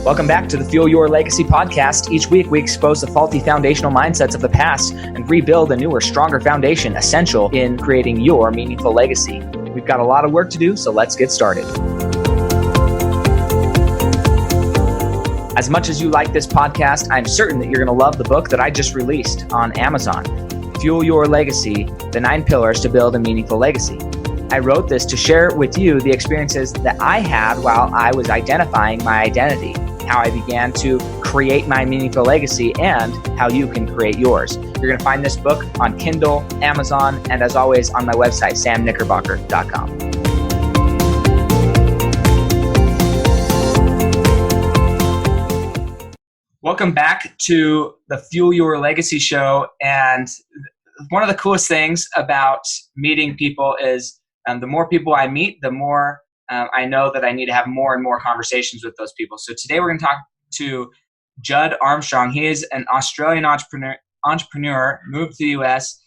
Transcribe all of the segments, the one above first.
Welcome back to the Fuel Your Legacy podcast. Each week, we expose the faulty foundational mindsets of the past and rebuild a newer, stronger foundation essential in creating your meaningful legacy. We've got a lot of work to do, so let's get started. As much as you like this podcast, I'm certain that you're going to love the book that I just released on Amazon, Fuel Your Legacy, The 9 Pillars to Build a Meaningful Legacy. I wrote this to share with you the experiences that I had while I was identifying my identity, how I began to create my meaningful legacy, and how you can create yours. You're going to find this book on Kindle, Amazon, and as always on my website, samknickerbocker.com. Welcome back to the Fuel Your Legacy show. And one of the coolest things about meeting people is the more people I meet, the more I know that I need to have more and more conversations with those people. So today we're going to talk to Judd Armstrong. He is an Australian entrepreneur, moved to the U.S.,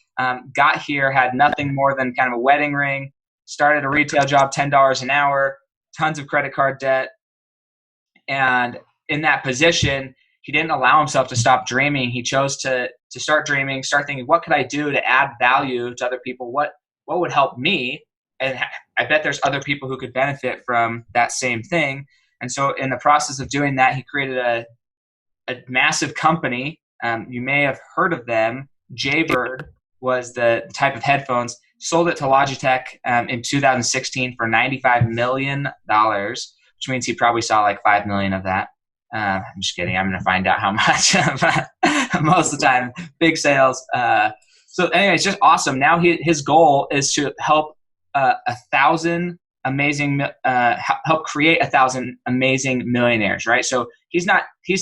got here, had nothing more than kind of a wedding ring, started a retail job, $10 an hour, tons of credit card debt. And in that position, he didn't allow himself to stop dreaming. He chose to start dreaming, start thinking, what could I do to add value to other people? What would help me? And I bet there's other people who could benefit from that same thing. And so in the process of doing that, he created a massive company. You may have heard of them. Jaybird was the type of headphones. Sold it to Logitech in 2016 for $95 million, which means he probably saw like 5 million of that. I'm just kidding. I'm going to find out how much. Most of the time, big sales. So anyway, it's just awesome. Now his goal is to help help create 1,000 amazing millionaires, right? So he's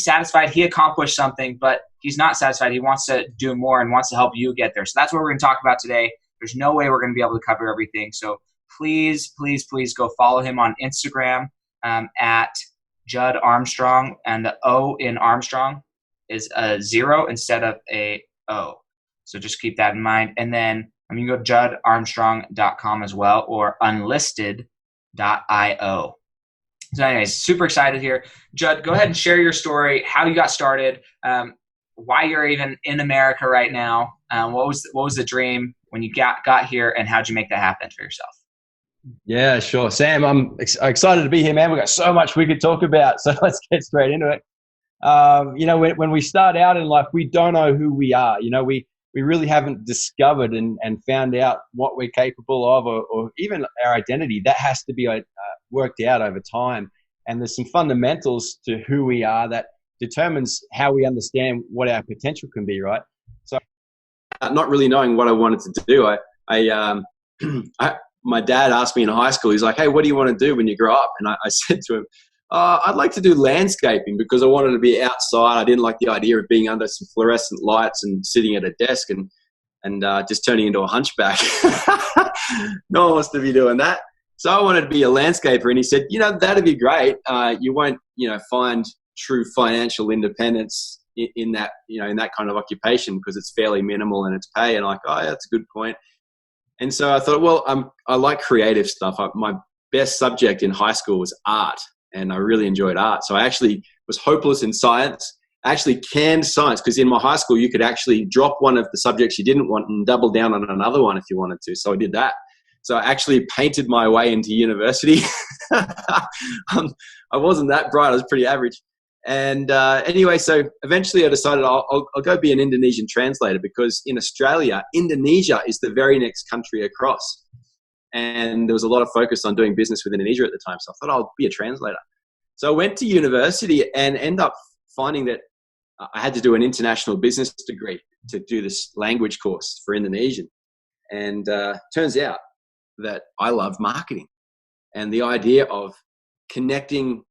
satisfied. He accomplished something, but he's not satisfied. He wants to do more and wants to help you get there. So that's what we're going to talk about today. There's no way we're going to be able to cover everything. So please go follow him on Instagram at Judd Armstrong, and the O in Armstrong is a 0 instead of a O. So just keep that in mind. And then you can go to juddarmstrong.com as well, or unlisted.io. So anyways, super excited here. Judd, go ahead and share your story, how you got started, why you're even in America right now. What was the dream when you got here, and how'd you make that happen for yourself? Yeah, sure. Sam, I'm excited to be here, man. We've got so much we could talk about, so let's get straight into it. When we start out in life, we don't know who we are. We really haven't discovered and found out what we're capable of, or even our identity. That has to be worked out over time. And there's some fundamentals to who we are that determines how we understand what our potential can be, right? So not really knowing what I wanted to do, my dad asked me in high school, he's like, hey, what do you want to do when you grow up? And I said to him, I'd like to do landscaping because I wanted to be outside. I didn't like the idea of being under some fluorescent lights and sitting at a desk and just turning into a hunchback. No one wants to be doing that. So I wanted to be a landscaper. And he said, that'd be great. You won't, find true financial independence in that kind of occupation because it's fairly minimal in its pay. And I'm like, oh, that's a good point. And so I thought, well, I like creative stuff. My best subject in high school was art, and I really enjoyed art. So I actually was hopeless in science. I actually canned science because in my high school, you could actually drop one of the subjects you didn't want and double down on another one if you wanted to. So I did that. So I actually painted my way into university. I wasn't that bright. I was pretty average. And anyway, so eventually I decided I'll go be an Indonesian translator because in Australia, Indonesia is the very next country across. And there was a lot of focus on doing business with Indonesia at the time. So I thought I'll be a translator. So I went to university and ended up finding that I had to do an international business degree to do this language course for Indonesian. And turns out that I love marketing and the idea of connecting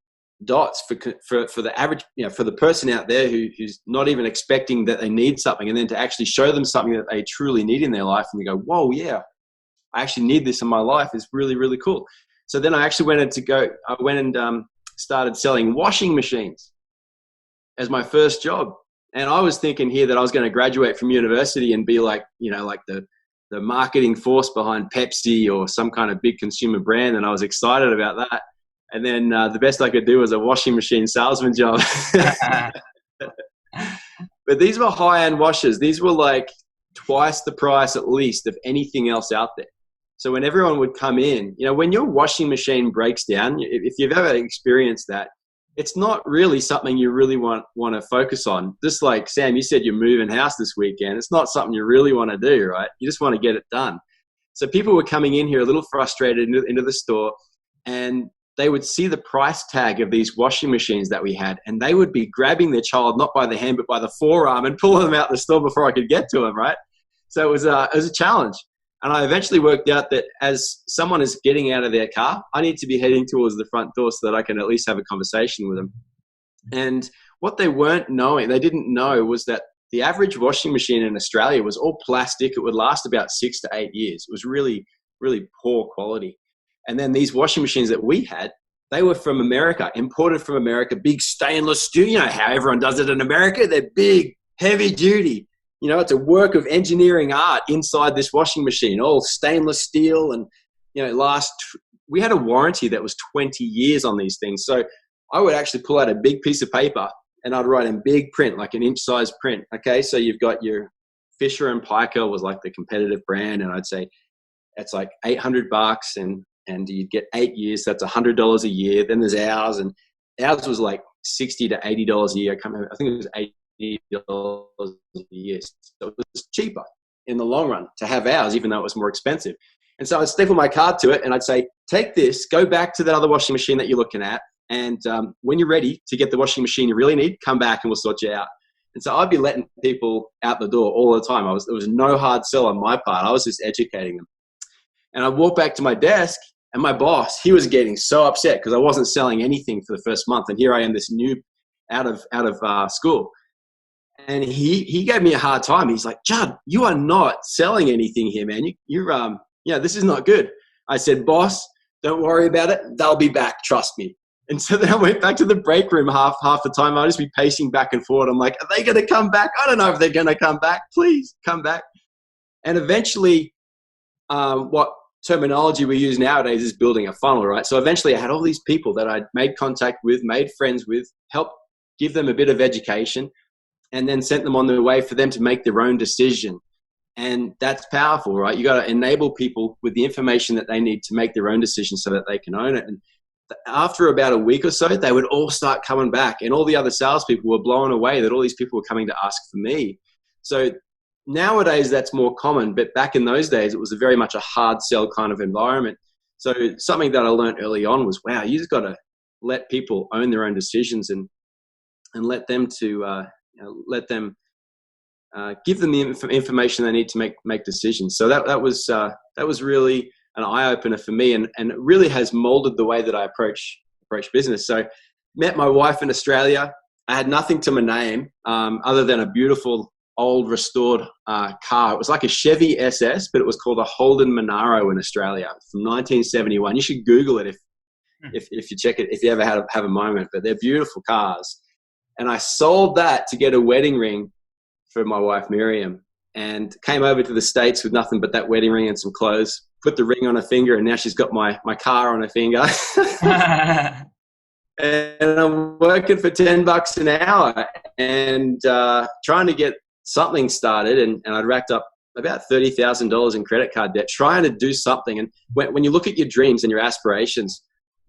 dots for the average, for the person out there who's not even expecting that they need something, and then to actually show them something that they truly need in their life, and they go, whoa, yeah, I actually need this in my life, is really, really cool. So then I actually went and started selling washing machines as my first job. And I was thinking here that I was going to graduate from university and be like, like the marketing force behind Pepsi or some kind of big consumer brand. And I was excited about that. And then the best I could do was a washing machine salesman job. But these were high-end washers. These were like twice the price at least of anything else out there. So when everyone would come in, when your washing machine breaks down, if you've ever experienced that, it's not really something you really want to focus on. Just like Sam, you said you're moving house this weekend. It's not something you really want to do, right? You just want to get it done. So people were coming in here a little frustrated into the store, and they would see the price tag of these washing machines that we had, and they would be grabbing their child, not by the hand, but by the forearm, and pulling them out the store before I could get to them, right? So it was a challenge. And I eventually worked out that as someone is getting out of their car, I need to be heading towards the front door so that I can at least have a conversation with them. And what they didn't know was that the average washing machine in Australia was all plastic. It would last about 6 to 8 years. It was really, really poor quality. And then these washing machines that we had, they were from America, imported from America, big stainless steel. You know how everyone does it in America. They're big, heavy duty. It's a work of engineering art inside this washing machine, all stainless steel. And, we had a warranty that was 20 years on these things. So I would actually pull out a big piece of paper and I'd write in big print, like an inch size print. Okay. So you've got your Fisher and Paykel was like the competitive brand. And I'd say it's like $800 and you'd get 8 years. That's $100 a year. Then there's ours, and ours was like $60 to $80 a year. I think it was $80 a year. So it was cheaper in the long run to have ours, even though it was more expensive. And so I'd staple my card to it and I'd say, take this, go back to that other washing machine that you're looking at. And when you're ready to get the washing machine you really need, come back and we'll sort you out. And so I'd be letting people out the door all the time. There was no hard sell on my part. I was just educating them. And I'd walk back to my desk, and my boss, he was getting so upset because I wasn't selling anything for the first month. And here I am, this new out of school. And he gave me a hard time. He's like, Judd, you are not selling anything here, man. This is not good. I said, boss, don't worry about it. They'll be back. Trust me. And so then I went back to the break room half the time. I'd just be pacing back and forth. I'm like, are they going to come back? I don't know if they're going to come back. Please come back. And eventually, what terminology we use nowadays is building a funnel, right? So eventually I had all these people that I'd made contact with, made friends with, helped give them a bit of education, and then sent them on their way for them to make their own decision. And that's powerful, right? You got to enable people with the information that they need to make their own decision so that they can own it. And after about a week or so, they would all start coming back, and all the other salespeople were blown away that all these people were coming to ask for me. So nowadays that's more common, but back in those days, it was very much a hard sell kind of environment. So something that I learned early on was, wow, you just got to let people own their own decisions and let them give them the information they need to make decisions. So that was really an eye opener for me, and it really has molded the way that I approach business. So met my wife in Australia. I had nothing to my name other than a beautiful old restored car. It was like a Chevy SS, but it was called a Holden Monaro in Australia from 1971. You should Google it if you check it, if you ever have a moment. But they're beautiful cars. And I sold that to get a wedding ring for my wife Miriam, and came over to the States with nothing but that wedding ring and some clothes. Put the ring on her finger, and now she's got my car on her finger. And I'm working for $10 an hour and trying to get something started. And I'd racked up about $30,000 in credit card debt, trying to do something. And when you look at your dreams and your aspirations,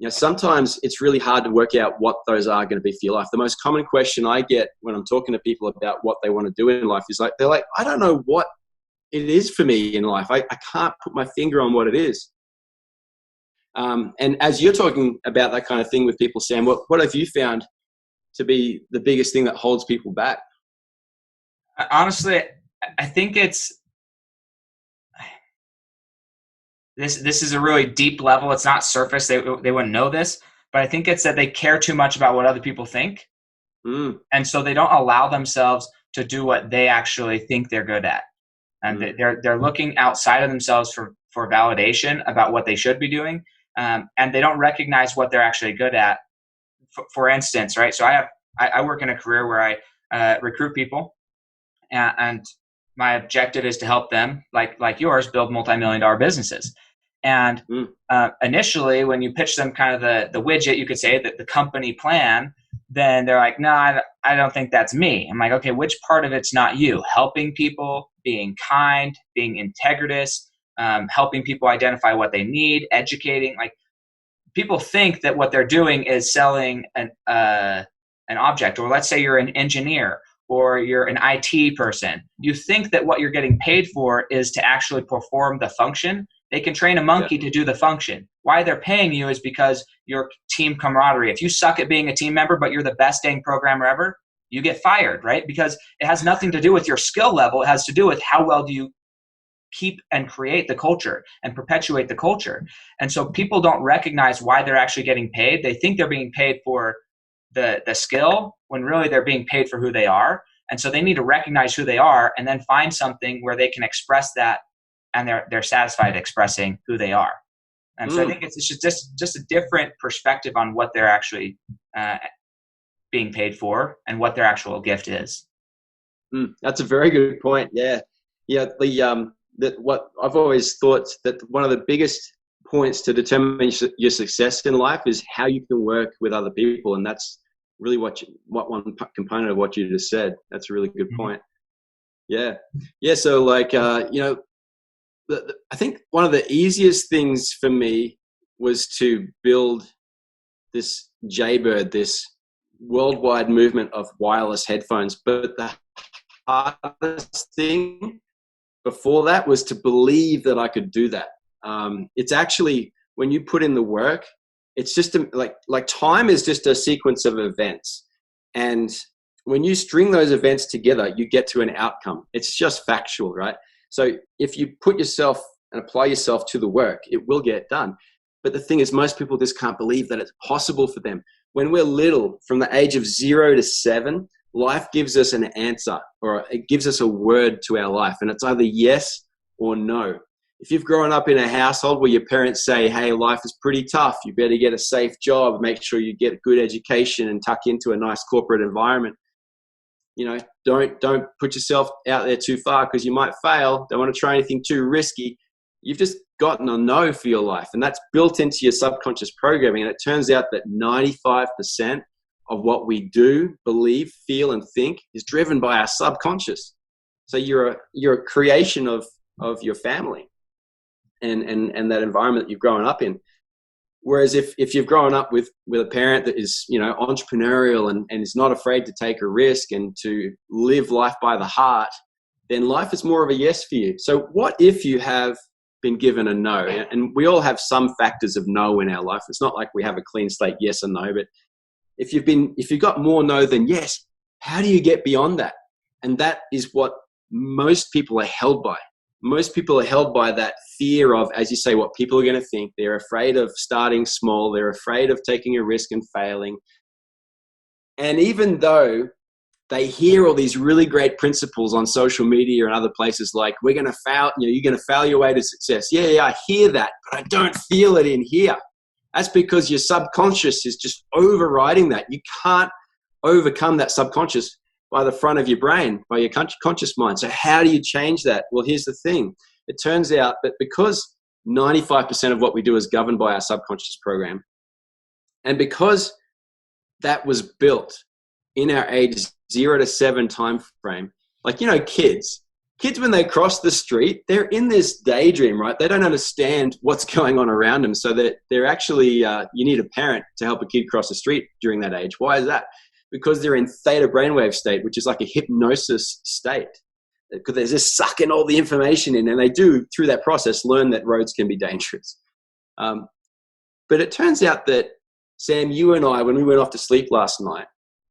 sometimes it's really hard to work out what those are going to be for your life. The most common question I get when I'm talking to people about what they want to do in life is they're like, I don't know what it is for me in life. I can't put my finger on what it is. And as you're talking about that kind of thing with people, Sam, what have you found to be the biggest thing that holds people back? Honestly, I think it's this is a really deep level. It's not surface. They wouldn't know this, but I think it's that they care too much about what other people think. And so they don't allow themselves to do what they actually think they're good at. And they're looking outside of themselves for validation about what they should be doing. And they don't recognize what they're actually good at. For instance, right? So I work in a career where I recruit people, and my objective is to help them, like yours, build multi-million-dollar businesses. And initially, when you pitch them kind of the widget, you could say that the company plan, then they're like, no, I don't think that's me. I'm like, okay, which part of it's not you? Helping people, being kind, being integritous, helping people identify what they need, educating. Like, people think that what they're doing is selling an object, or let's say you're an engineer or you're an IT person. You think that what you're getting paid for is to actually perform the function. They can train a monkey to do the function. Why they're paying you is because your team camaraderie. If you suck at being a team member, but you're the best dang programmer ever, you get fired, right? Because it has nothing to do with your skill level. It has to do with how well do you keep and create the culture and perpetuate the culture. And so people don't recognize why they're actually getting paid. They think they're being paid for the skill, when really they're being paid for who they are. And so they need to recognize who they are and then find something where they can express that, and they're satisfied expressing who they are. And so I think it's just a different perspective on what they're actually being paid for and what their actual gift is. That's a very good point. Yeah. That what I've always thought, that one of the biggest points to determine your success in life is how you can work with other people. And that's really what one component of what you just said. That's a really good point. Yeah. So like, I think one of the easiest things for me was to build this Jaybird, this worldwide movement of wireless headphones. But the hardest thing before that was to believe that I could do that. It's actually, when you put in the work, it's just like time is just a sequence of events. And when you string those events together, you get to an outcome. It's just factual, right? So if you put yourself and apply yourself to the work, it will get done. But the thing is, most people just can't believe that it's possible for them. When we're little, from the age of 0 to 7, life gives us an answer, or it gives us a word to our life, and it's either yes or no. If you've grown up in a household where your parents say, hey, life is pretty tough, you better get a safe job, make sure you get a good education and tuck into a nice corporate environment. Don't put yourself out there too far because you might fail. Don't want to try anything too risky. You've just gotten a no for your life, and that's built into your subconscious programming. And it turns out that 95% of what we do, believe, feel, and think is driven by our subconscious. So you're a creation of your family and that environment that you've grown up in. Whereas if you've grown up with a parent that is, entrepreneurial and is not afraid to take a risk and to live life by the heart, then life is more of a yes for you. So what if you have been given a no? And we all have some factors of no in our life. It's not like we have a clean slate, yes or no, but if you've got more no than yes, how do you get beyond that? And that is what most people are held by. Most people are held by that fear of, as you say, what people are going to think. They're afraid of starting small. They're afraid of taking a risk and failing. And even though they hear all these really great principles on social media and other places, like, we're going to fail, you're going to fail your way to success. Yeah, I hear that, but I don't feel it in here. That's because your subconscious is just overriding that. You can't overcome that subconscious by the front of your brain, by your conscious mind. So how do you change that? Well, here's the thing. It turns out that because 95% of what we do is governed by our subconscious program, and because that was built in our age 0 to 7 time frame, like, kids, when they cross the street, they're in this daydream, right? They don't understand what's going on around them. So that they're actually, you need a parent to help a kid cross the street during that age. Why is that? Because they're in theta brainwave state, which is like a hypnosis state. Because they're just sucking all the information in, and they do, through that process, learn that roads can be dangerous. But it turns out that, Sam, you and I, when we went off to sleep last night,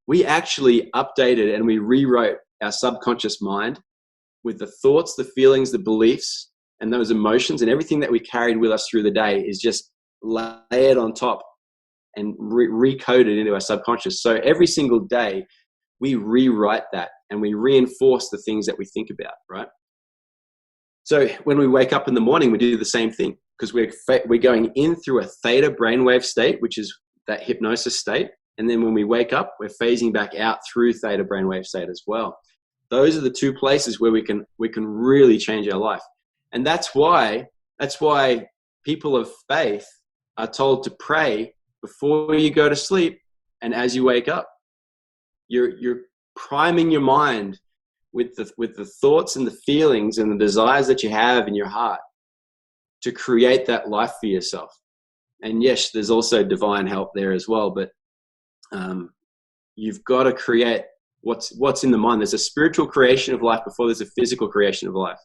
we actually updated and we rewrote our subconscious mind with the thoughts, the feelings, the beliefs, and those emotions, and everything that we carried with us through the day is just layered on top and recoded into our subconscious. So every single day we rewrite that and we reinforce the things that we think about, right? So when we wake up in the morning, we do the same thing, because we're going in through a theta brainwave state, which is that hypnosis state. And then when we wake up, we're phasing back out through theta brainwave state as well. Those are the two places where we can really change our life. And that's why people of faith are told to pray before you go to sleep and as you wake up. You're priming your mind with the thoughts and the feelings and the desires that you have in your heart to create that life for yourself. And yes, there's also divine help there as well, but you've got to create what's in the mind. There's a spiritual creation of life before there's a physical creation of life.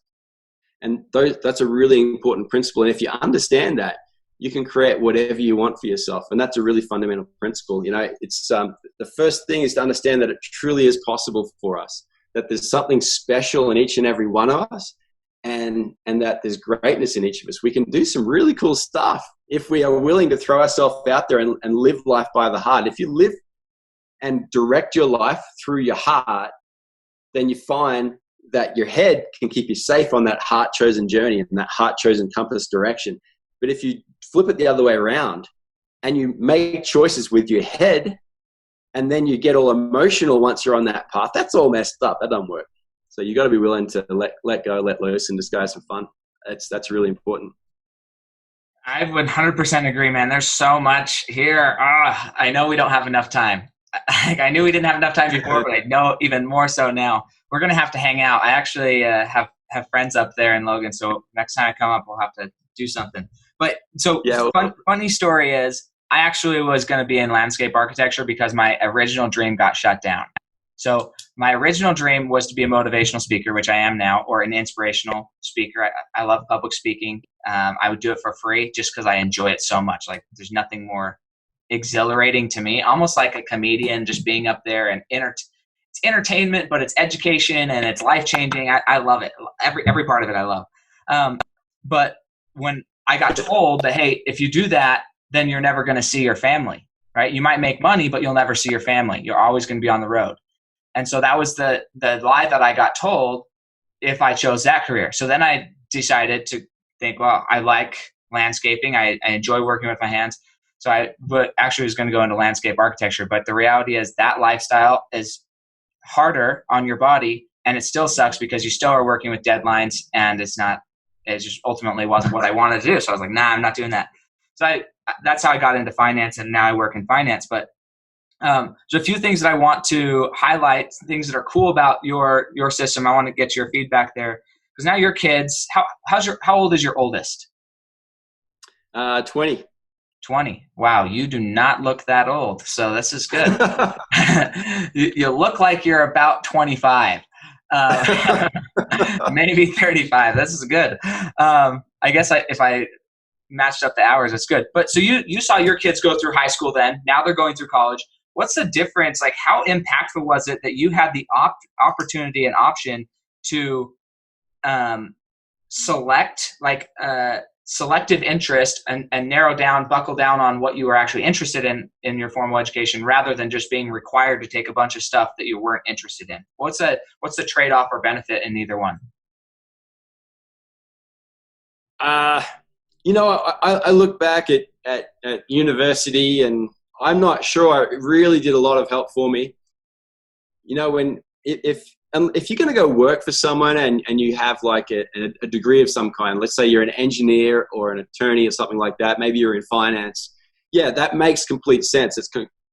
And that's a really important principle. And if you understand that, you can create whatever you want for yourself. And that's a really fundamental principle. It's the first thing is to understand that it truly is possible for us, that there's something special in each and every one of us, and that there's greatness in each of us. We can do some really cool stuff if we are willing to throw ourselves out there and live life by the heart. If you live and direct your life through your heart, then you find that your head can keep you safe on that heart-chosen journey and that heart-chosen compass direction. But if you flip it the other way around and you make choices with your head and then you get all emotional once you're on that path, that's all messed up. That doesn't work. So you got to be willing to let go, let loose, and just go have some fun. That's really important. I would 100% agree, man. There's so much here. I know we don't have enough time. I knew we didn't have enough time before, but I know even more so now. We're going to have to hang out. I actually have friends up there in Logan, so next time I come up, we'll have to do something. But so yeah, funny story is I actually was going to be in landscape architecture because my original dream got shut down. So my original dream was to be a motivational speaker, which I am now, or an inspirational speaker. I love public speaking. I would do it for free just because I enjoy it so much. Like there's nothing more exhilarating to me, almost like a comedian, just being up there and it's entertainment, but it's education and it's life-changing. I love it. Every part of it I love. But when I got told that, hey, if you do that, then you're never going to see your family, right? You might make money, but you'll never see your family. You're always going to be on the road. And so that was the lie that I got told if I chose that career. So then I decided to think, well, I like landscaping. I enjoy working with my hands. So I actually was going to go into landscape architecture. But the reality is that lifestyle is harder on your body, and it still sucks because you still are working with deadlines, and it just ultimately wasn't what I wanted to do. So I was like, nah, I'm not doing that. So that's how I got into finance, and now I work in finance. But so a few things that I want to highlight, things that are cool about your system. I want to get your feedback there because now your kids. How old is your oldest? 20. 20. Wow, you do not look that old. So this is good. You look like you're about 25. Maybe 35. This is good. I guess if I matched up the hours, it's good. But so you saw your kids go through high school then. Now they're going through college. What's the difference? Like, how impactful was it that you had the opportunity and option to select selective interest and buckle down on what you were actually interested in your formal education rather than just being required to take a bunch of stuff that you weren't interested in? What's the trade-off or benefit in either one? I look back at university, and I'm not sure it really did a lot of help for me. If you're going to go work for someone and you have like a degree of some kind, let's say you're an engineer or an attorney or something like that, maybe you're in finance. Yeah, that makes complete sense. It's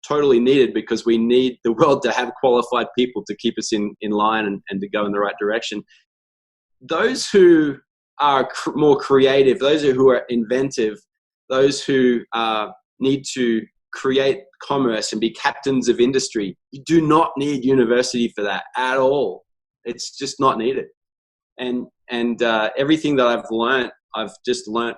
totally needed because we need the world to have qualified people to keep us in line and to go in the right direction. Those who are more creative, those who are inventive, those who need to create commerce and be captains of industry, you do not need university for that at all. It's just not needed. And everything that I've just learned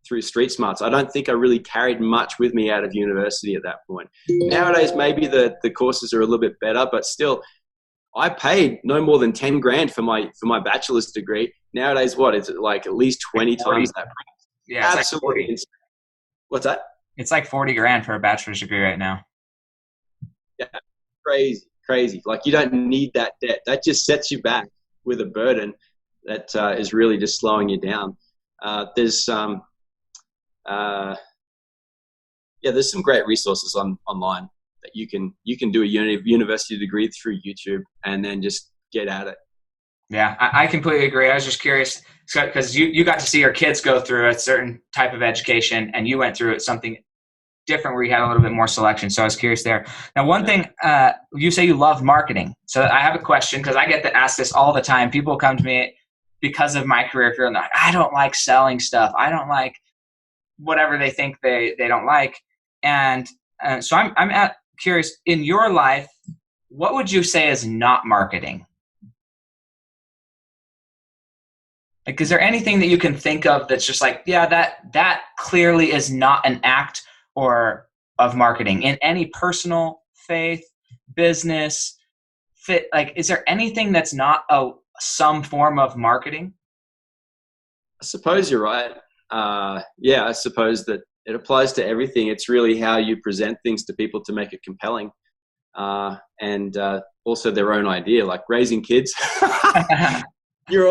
through street smarts. I don't think I really carried much with me out of university at that point. Nowadays, maybe the courses are a little bit better, but still, I paid no more than 10 grand for my bachelor's degree. Nowadays, what is it, like at least 20 times that price? Yeah, absolutely. Like what's that? It's like 40 grand for a bachelor's degree right now. Yeah, crazy. Like you don't need that debt. That just sets you back with a burden that is really just slowing you down. There's some great resources online that you can do a university degree through YouTube and then just get at it. Yeah, I completely agree. I was just curious because you got to see your kids go through a certain type of education, and you went through it something different where you had a little bit more selection. So I was curious there. Now, one thing, you say you love marketing. So I have a question because I get to ask this all the time. People come to me because of my career field and they're like, I don't like selling stuff. I don't like whatever they think they don't like. And so I'm curious, in your life, what would you say is not marketing? Like, is there anything that you can think of that's just like, yeah, that clearly is not an act or of marketing in any personal, faith, business, fit? Like, is there anything that's not some form of marketing? I suppose you're right. Yeah, I suppose that it applies to everything. It's really how you present things to people to make it compelling, and also their own idea, like raising kids. You're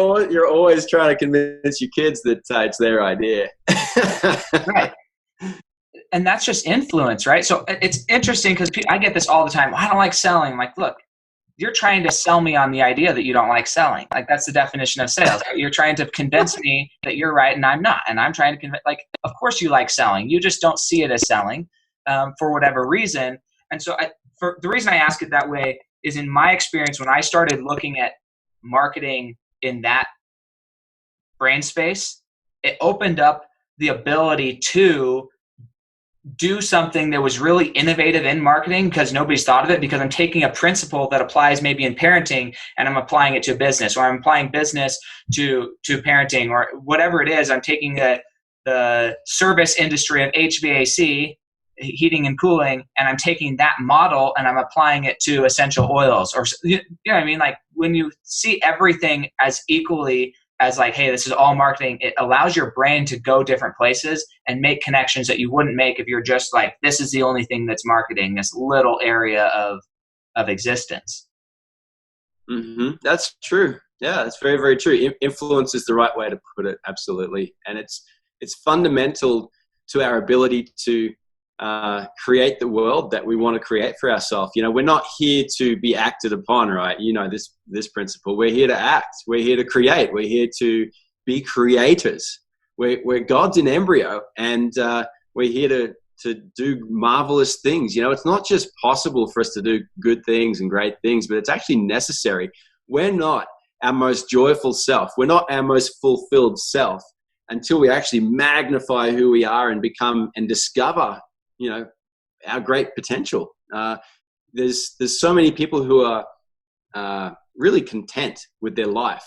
always trying to convince your kids that it's their idea. Right. And that's just influence, right? So it's interesting because I get this all the time. I don't like selling. I'm like, look, you're trying to sell me on the idea that you don't like selling. Like, that's the definition of sales. You're trying to convince me that you're right and I'm not. And I'm trying to convince, like, of course you like selling. You just don't see it as selling for whatever reason. And so for the reason I ask it that way is, in my experience, when I started looking at marketing in that brain space, it opened up the ability to do something that was really innovative in marketing because nobody's thought of it, because I'm taking a principle that applies maybe in parenting and I'm applying it to business, or I'm applying business to parenting, or whatever it is. I'm taking the service industry of HVAC, heating and cooling, and I'm taking that model and I'm applying it to essential oils, or, you know what I mean? Like, when you see everything as equally as like, hey, this is all marketing, it allows your brain to go different places and make connections that you wouldn't make if you're just like, this is the only thing that's marketing, this little area of existence. Mm-hmm. That's true. Yeah, that's very, very true. Influence is the right way to put it. Absolutely. And it's fundamental to our ability to create the world that we want to create for ourselves. You know, we're not here to be acted upon, right? You know, this principle. We're here to act. We're here to create. We're here to be creators. We're God's in embryo, and we're here to do marvelous things. You know, it's not just possible for us to do good things and great things, but it's actually necessary. We're not our most joyful self. We're not our most fulfilled self until we actually magnify who we are and become and discover, you know, our great potential. There's so many people who are really content with their life,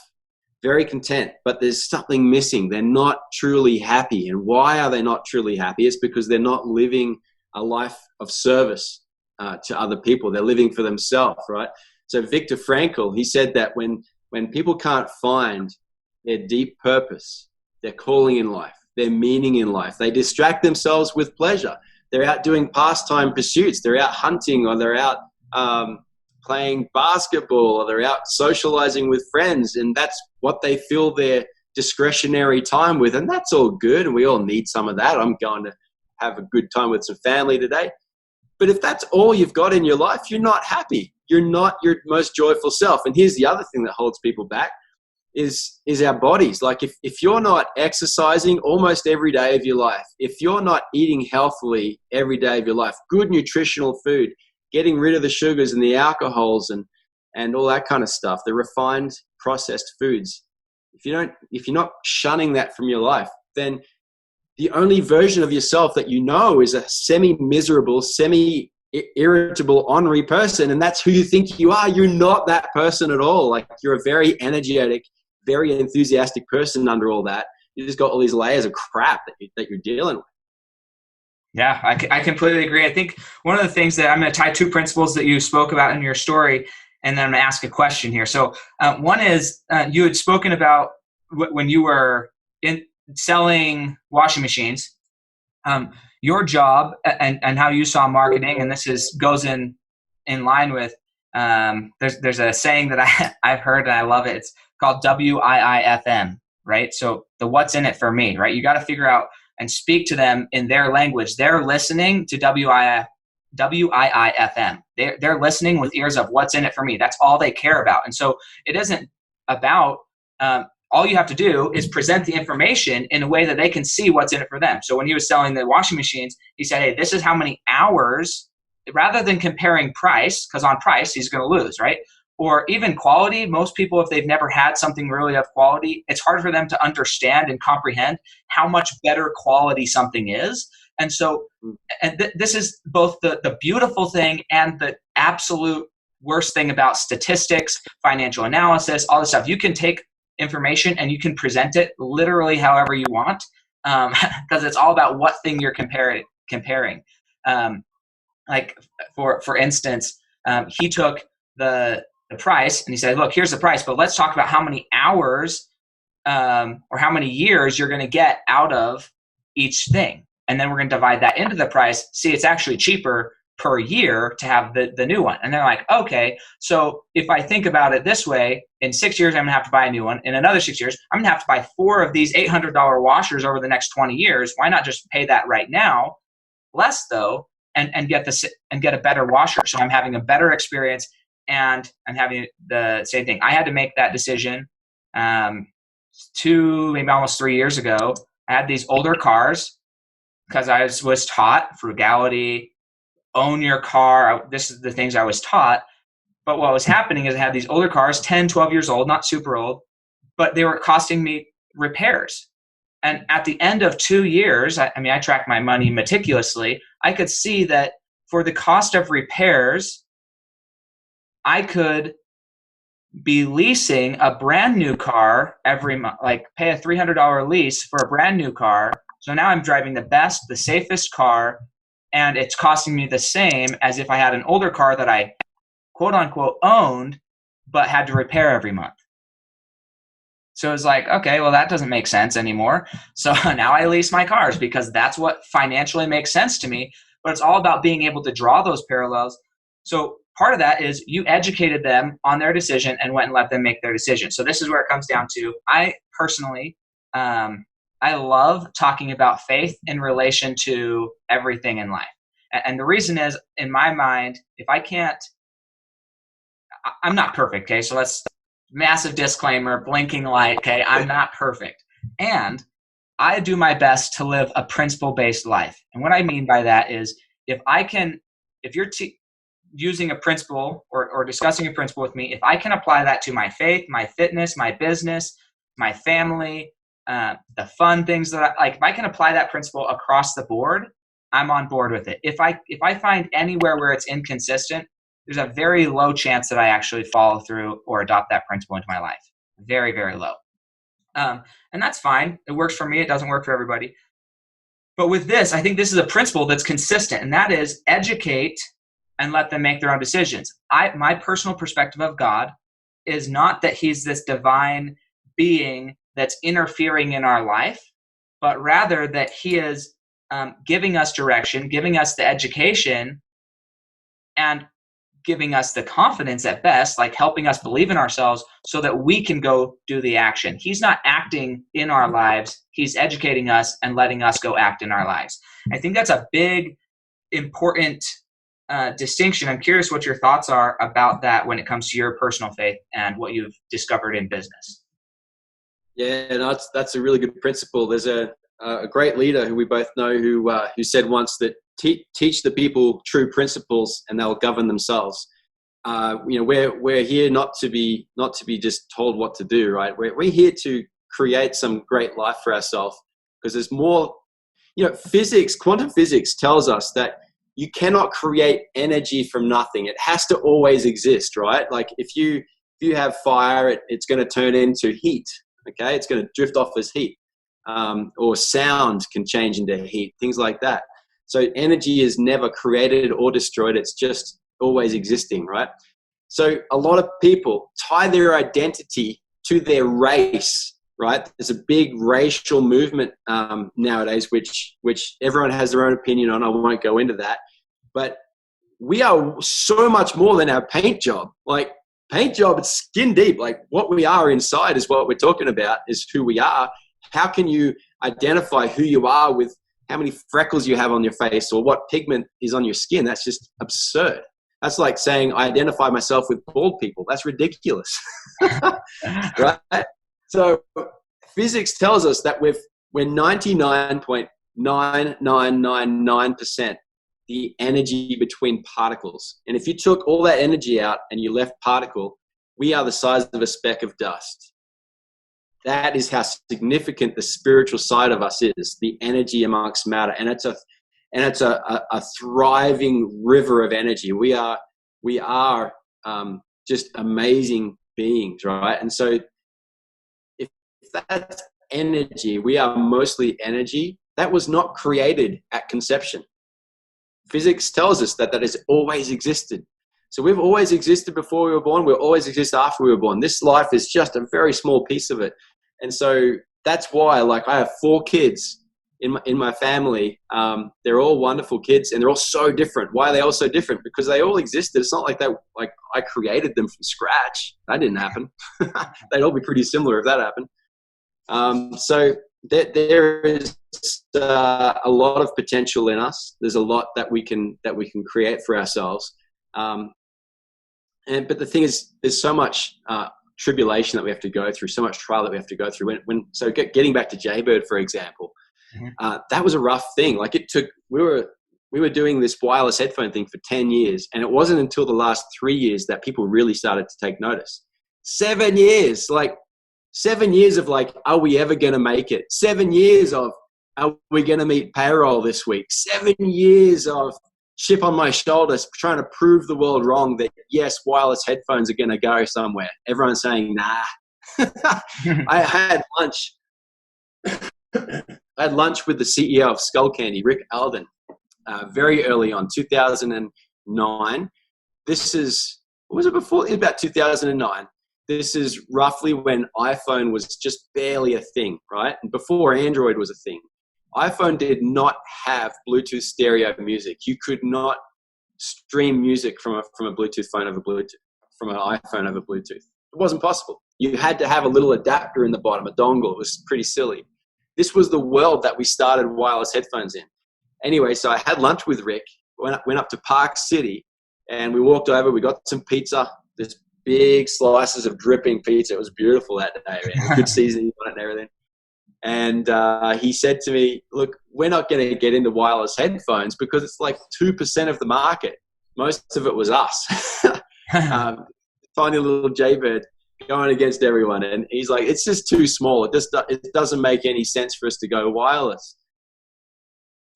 very content, but there's something missing. They're not truly happy. And why are they not truly happy? It's because they're not living a life of service to other people. They're living for themselves, right? So Viktor Frankl, he said that when people can't find their deep purpose, their calling in life, their meaning in life, they distract themselves with pleasure. They're out doing pastime pursuits. They're out hunting, or they're out playing basketball, or they're out socializing with friends. And that's what they fill their discretionary time with. And that's all good. And we all need some of that. I'm going to have a good time with some family today. But if that's all you've got in your life, you're not happy. You're not your most joyful self. And here's the other thing that holds people back is our bodies. Like, if you're not exercising almost every day of your life, if you're not eating healthily every day of your life, good nutritional food, getting rid of the sugars and the alcohols and all that kind of stuff, the refined processed foods, if you're not shunning that from your life, then the only version of yourself that you know is a semi-miserable, semi-irritable, ornery person. And that's who you think you are. You're not that person at all. Like, you're a very energetic, very enthusiastic person under all that. You just got all these layers of crap that you're dealing with. Yeah, I completely agree. I think one of the things that I'm going to tie two principles that you spoke about in your story, and then I'm going to ask a question here. So one is you had spoken about when you were in selling washing machines, your job and how you saw marketing, and this goes in line with there's a saying that I've heard and I love it. It's called WIIFM, right? So the what's in it for me, right? You got to figure out and speak to them in their language. They're listening to WIIFM. They're listening with ears of what's in it for me. That's all they care about. And so it isn't about, all you have to do is present the information in a way that they can see what's in it for them. So when he was selling the washing machines, he said, hey, this is how many hours, rather than comparing price, because on price, he's going to lose, right? Or even quality. Most people, if they've never had something really of quality, it's hard for them to understand and comprehend how much better quality something is. And so, this is both the beautiful thing and the absolute worst thing about statistics, financial analysis, all this stuff. You can take information and you can present it literally however you want, because it's all about what thing you're comparing. Like for instance, he took the price and he said, look, here's the price, but let's talk about how many hours or how many years you're going to get out of each thing. And then we're going to divide that into the price. See, it's actually cheaper per year to have the new one. And they're like, okay, so if I think about it this way, in 6 years, I'm going to have to buy a new one. In another 6 years, I'm going to have to buy 4 of these $800 washers over the next 20 years. Why not just pay that right now? Less though, and get a better washer. So I'm having a better experience and I'm having the same thing. I had to make that decision 2, maybe almost 3 years ago. I had these older cars because I was taught frugality, own your car. This is the things I was taught. But what was happening is I had these older cars, 10, 12 years old, not super old, but they were costing me repairs. And at the end of 2 years, I track my money meticulously. I could see that for the cost of repairs, I could be leasing a brand new car every month, like pay a $300 lease for a brand new car. So now I'm driving the best, the safest car, and it's costing me the same as if I had an older car that I quote unquote owned, but had to repair every month. So it's like, okay, well, that doesn't make sense anymore. So now I lease my cars because that's what financially makes sense to me. But it's all about being able to draw those parallels. So part of that is you educated them on their decision and went and let them make their decision. So this is where it comes down to, I personally, I love talking about faith in relation to everything in life. And the reason is, in my mind, if I can't, I'm not perfect, okay? So let's, massive disclaimer, blinking light, okay? I'm not perfect. And I do my best to live a principle-based life. And what I mean by that is, if you're using a principle or discussing a principle with me, if I can apply that to my faith, my fitness, my business, my family, the fun things that if I can apply that principle across the board, I'm on board with it. If I find anywhere where it's inconsistent, there's a very low chance that I actually follow through or adopt that principle into my life. Very, very low. And that's fine. It works for me. It doesn't work for everybody. But with this, I think this is a principle that's consistent, and that is educate and let them make their own decisions. My personal perspective of God is not that he's this divine being that's interfering in our life, but rather that he is giving us direction, giving us the education, and giving us the confidence at best, like helping us believe in ourselves so that we can go do the action. He's not acting in our lives. He's educating us and letting us go act in our lives. I think that's a big, important distinction. I'm curious what your thoughts are about that when it comes to your personal faith and what you've discovered in business. Yeah, no, that's a really good principle. There's a great leader who we both know who said once that teach the people true principles and they'll govern themselves. We're here not to be just told what to do, right? We're here to create some great life for ourselves, because there's more. Quantum physics tells us that you cannot create energy from nothing. It has to always exist, right? Like if you have fire, it's going to turn into heat. Okay, it's going to drift off as heat, or sound can change into heat, things like that. So energy is never created or destroyed. It's just always existing, right? So a lot of people tie their identity to their race, right? There's a big racial movement nowadays, which everyone has their own opinion on. I won't go into that. But we are so much more than our paint job. Like paint job, it's skin deep. Like what we are inside is what we're talking about, is who we are. How can you identify who you are with how many freckles you have on your face or what pigment is on your skin? That's just absurd. That's like saying I identify myself with bald people. That's ridiculous. Right? So physics tells us that we're 99.9999% the energy between particles. And if you took all that energy out and you left particle, we are the size of a speck of dust. That is how significant the spiritual side of us is, the energy amongst matter. And it's a thriving river of energy. We are just amazing beings, right? And so if that's energy, we are mostly energy. That was not created at conception. Physics tells us that has always existed. So we've always existed before we were born. We'll always exist after we were born. This life is just a very small piece of it. And so that's why, like, I have 4 kids in my family. They're all wonderful kids, and they're all so different. Why are they all so different? Because they all existed. It's not like I created them from scratch. That didn't happen. They'd all be pretty similar if that happened. So there is a lot of potential in us. There's a lot that we can create for ourselves. But the thing is, there's so much tribulation that we have to go through, so much trial that we have to go through. So getting back to Jaybird, for example, that was a rough thing. Like, it took, we were doing this wireless headphone thing for 10 years, and it wasn't until the last 3 years that people really started to take notice. 7 years, like 7 years of like, are we ever going to make it? 7 years of, are we going to meet payroll this week? 7 years of chip on my shoulders, trying to prove the world wrong that yes, wireless headphones are going to go somewhere. Everyone's saying, nah. I had lunch with the CEO of Skull Candy, Rick Alden, very early on, 2009. This is, what was it before? It was about 2009. This is roughly when iPhone was just barely a thing, right? And before Android was a thing. iPhone did not have Bluetooth stereo music. You could not stream music from a Bluetooth phone over Bluetooth, from an iPhone over Bluetooth. It wasn't possible. You had to have a little adapter in the bottom, a dongle. It was pretty silly. This was the world that we started wireless headphones in. Anyway, so I had lunch with Rick, went up to Park City, and we walked over. We got some pizza, this big slices of dripping pizza. It was beautiful that day, man. Good seasoning on it and everything. And he said to me, look, we're not going to get into wireless headphones because it's like 2% of the market. Most of it was us. Tiny little Jaybird going against everyone. And he's like, it's just too small. It doesn't make any sense for us to go wireless.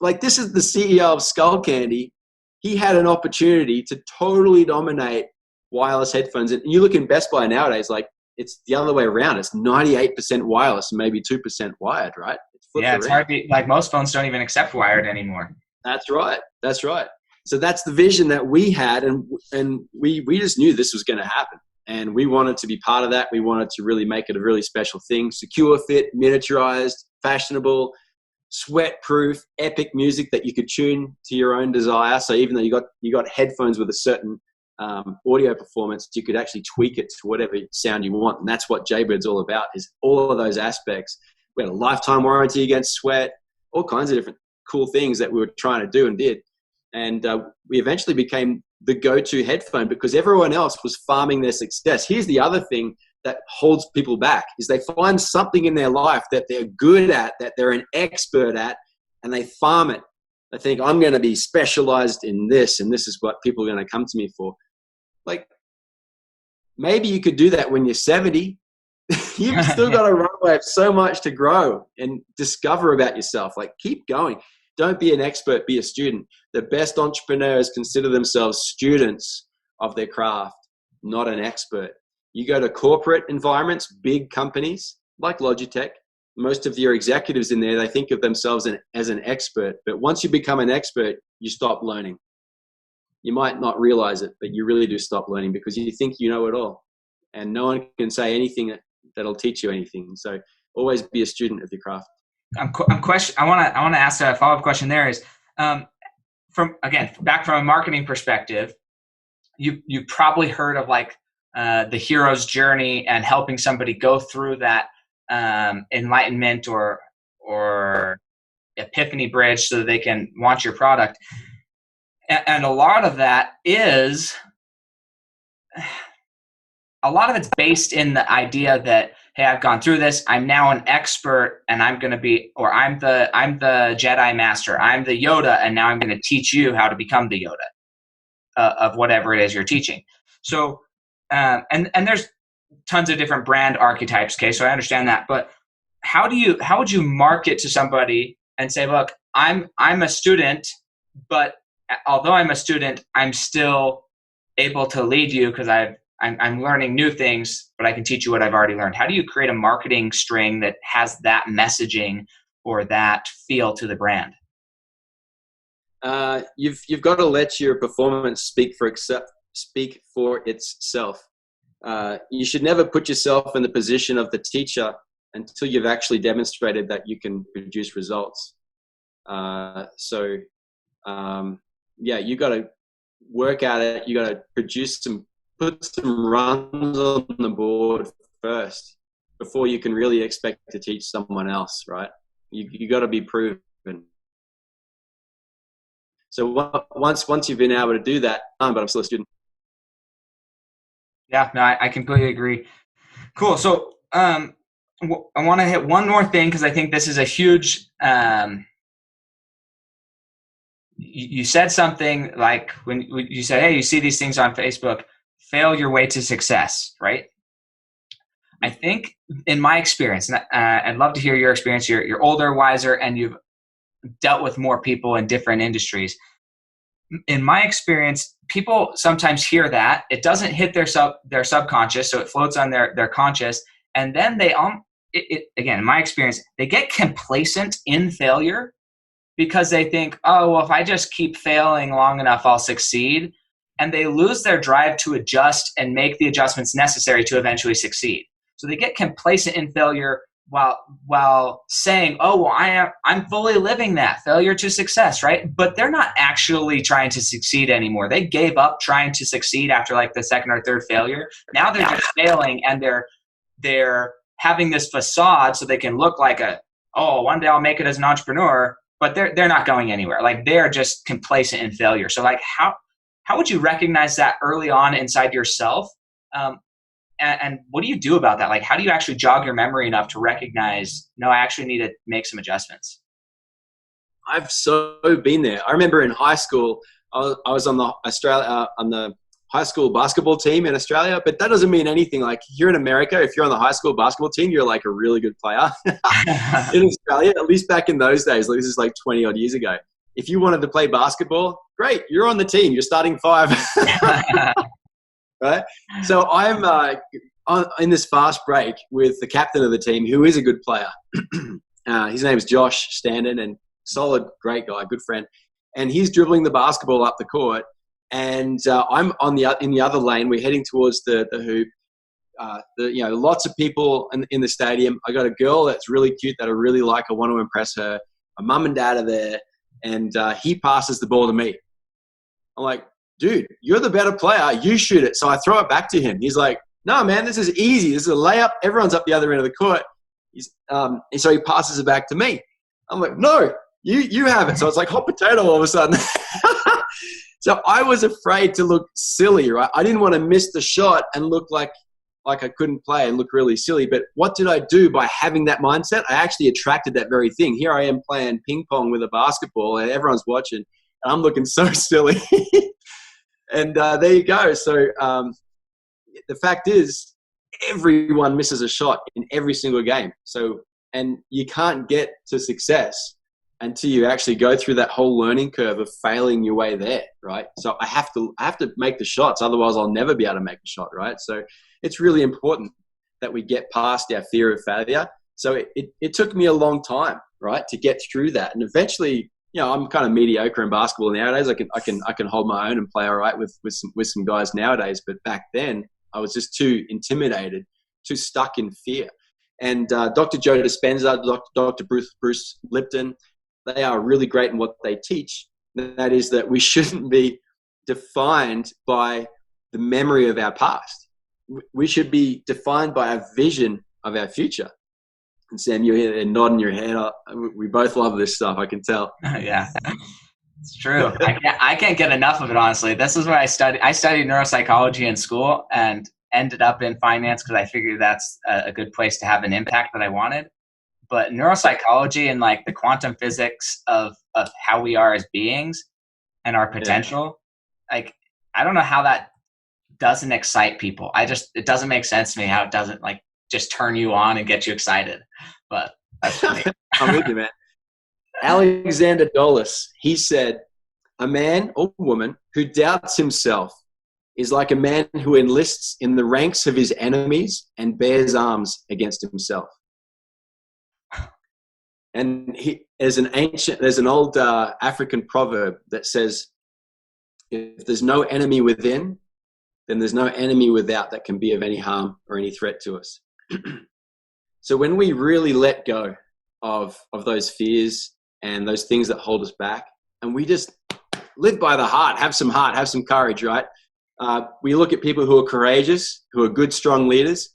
Like, this is the CEO of Skull Candy. He had an opportunity to totally dominate wireless headphones. And you look in Best Buy nowadays, like, it's the other way around. It's 98% wireless, maybe 2% wired, right? It's hard to, like, most phones don't even accept wired anymore. That's right. So that's the vision that we had, and we just knew this was going to happen. And we wanted to be part of that. We wanted to really make it a really special thing. Secure fit, miniaturized, fashionable, sweat-proof, epic music that you could tune to your own desire. So even though you got headphones with a certain audio performance, you could actually tweak it to whatever sound you want. And that's what Jaybird's all about, is all of those aspects. We had a lifetime warranty against sweat, all kinds of different cool things that we were trying to do and did. And we eventually became the go-to headphone because everyone else was farming their success. Here's the other thing that holds people back, is they find something in their life that they're good at, that they're an expert at, and they farm it. They think, I'm going to be specialized in this, and this is what people are going to come to me for. Like, maybe you could do that when you're 70. You've still got a runway of so much to grow and discover about yourself. Like, keep going. Don't be an expert, be a student. The best entrepreneurs consider themselves students of their craft, not an expert. You go to corporate environments, big companies like Logitech, most of your executives in there, they think of themselves as an expert. But once you become an expert, you stop learning. You might not realize it, but you really do stop learning because you think you know it all. And no one can say anything that'll teach you anything. So always be a student of your craft. I want to ask a follow-up question there is, back from a marketing perspective, you probably heard of like the hero's journey and helping somebody go through that enlightenment or epiphany bridge so that they can launch your product. And a lot of that is, a lot of it's based in the idea that, hey, I've gone through this. I'm now an expert, and I'm going to be, or I'm the Jedi Master. I'm the Yoda, and now I'm going to teach you how to become the Yoda of whatever it is you're teaching. So, and there's tons of different brand archetypes. Okay, so I understand that, but how would you market to somebody and say, look, I'm a student, but although I'm a student, I'm still able to lead you because I'm learning new things, but I can teach you what I've already learned. How do you create a marketing string that has that messaging or that feel to the brand? You've got to let your performance speak for itself. You should never put yourself in the position of the teacher until you've actually demonstrated that you can produce results. Yeah, you got to work at it. You got to put some runs on the board first before you can really expect to teach someone else, right? You got to be proven. So once you've been able to do that, but I'm still a student. Yeah, no, I completely agree. Cool. So I want to hit one more thing because I think this is a huge. You said something like when you said, "Hey, you see these things on Facebook, fail your way to success," right? I think, in my experience, and I'd love to hear your experience. You're older, wiser, and you've dealt with more people in different industries. In my experience, people sometimes hear that it doesn't hit their subconscious, so it floats on their conscious, and then they again, in my experience, they get complacent in failure because they think, oh, well, if I just keep failing long enough, I'll succeed, and they lose their drive to adjust and make the adjustments necessary to eventually succeed. So they get complacent in failure while saying, oh, well, I'm fully living that failure to success, right? But they're not actually trying to succeed anymore. They gave up trying to succeed after like the second or third failure. Now they're just failing, and they're having this facade so they can look like one day I'll make it as an entrepreneur, but they're not going anywhere. Like, they're just complacent in failure. So like, how would you recognize that early on inside yourself? And what do you do about that? Like, how do you actually jog your memory enough to recognize, no, I actually need to make some adjustments? I've so been there. I remember in high school, I was on the high school basketball team in Australia, but that doesn't mean anything. Like, here in America, if you're on the high school basketball team, you're like a really good player. In Australia, at least back in those days, like this is like 20 odd years ago, if you wanted to play basketball, great, you're on the team, you're starting five. Right? So I'm in this fast break with the captain of the team, who is a good player. His name is Josh Standen, and solid, great guy, good friend. And he's dribbling the basketball up the court, and I'm in the other lane. We're heading towards the hoop. Lots of people in the stadium. I got a girl that's really cute that I really like. I want to impress her. My mum and dad are there, and he passes the ball to me. I'm like, dude, you're the better player. You shoot it. So I throw it back to him. He's like, no, man, this is easy. This is a layup. Everyone's up the other end of the court. And so he passes it back to me. I'm like, no, you have it. So it's like hot potato all of a sudden. So I was afraid to look silly, right? I didn't want to miss the shot and look like I couldn't play and look really silly. But what did I do by having that mindset? I actually attracted that very thing. Here I am playing ping pong with a basketball, and everyone's watching, and I'm looking so silly. And there you go. So the fact is, everyone misses a shot in every single game. So, and you can't get to success until you actually go through that whole learning curve of failing your way there, right? So I have to make the shots, otherwise I'll never be able to make a shot, right? So it's really important that we get past our fear of failure. So it took me a long time, right, to get through that, and eventually, I'm kind of mediocre in basketball nowadays. I can hold my own and play all right with some guys nowadays. But back then, I was just too intimidated, too stuck in fear. And Dr. Joe Dispenza, Dr. Bruce Lipton, they are really great in what they teach. That is that we shouldn't be defined by the memory of our past. We should be defined by a vision of our future. And Sam, you're here nodding your head. We both love this stuff, I can tell. Yeah. It's true. I can't get enough of it, honestly. This is what I studied. I studied neuropsychology in school and ended up in finance because I figured that's a good place to have an impact that I wanted. But neuropsychology and like the quantum physics of how we are as beings and our potential, like I don't know how that doesn't excite people. It doesn't make sense to me how it doesn't like just turn you on and get you excited. But that's funny. I'm with you, man. Alexander Dulles, he said, a man or woman who doubts himself is like a man who enlists in the ranks of his enemies and bears arms against himself. And there's an old African proverb that says, if there's no enemy within, then there's no enemy without that can be of any harm or any threat to us. So when we really let go of those fears and those things that hold us back, and we just live by the heart, have some courage, right? We look at people who are courageous, who are good, strong leaders.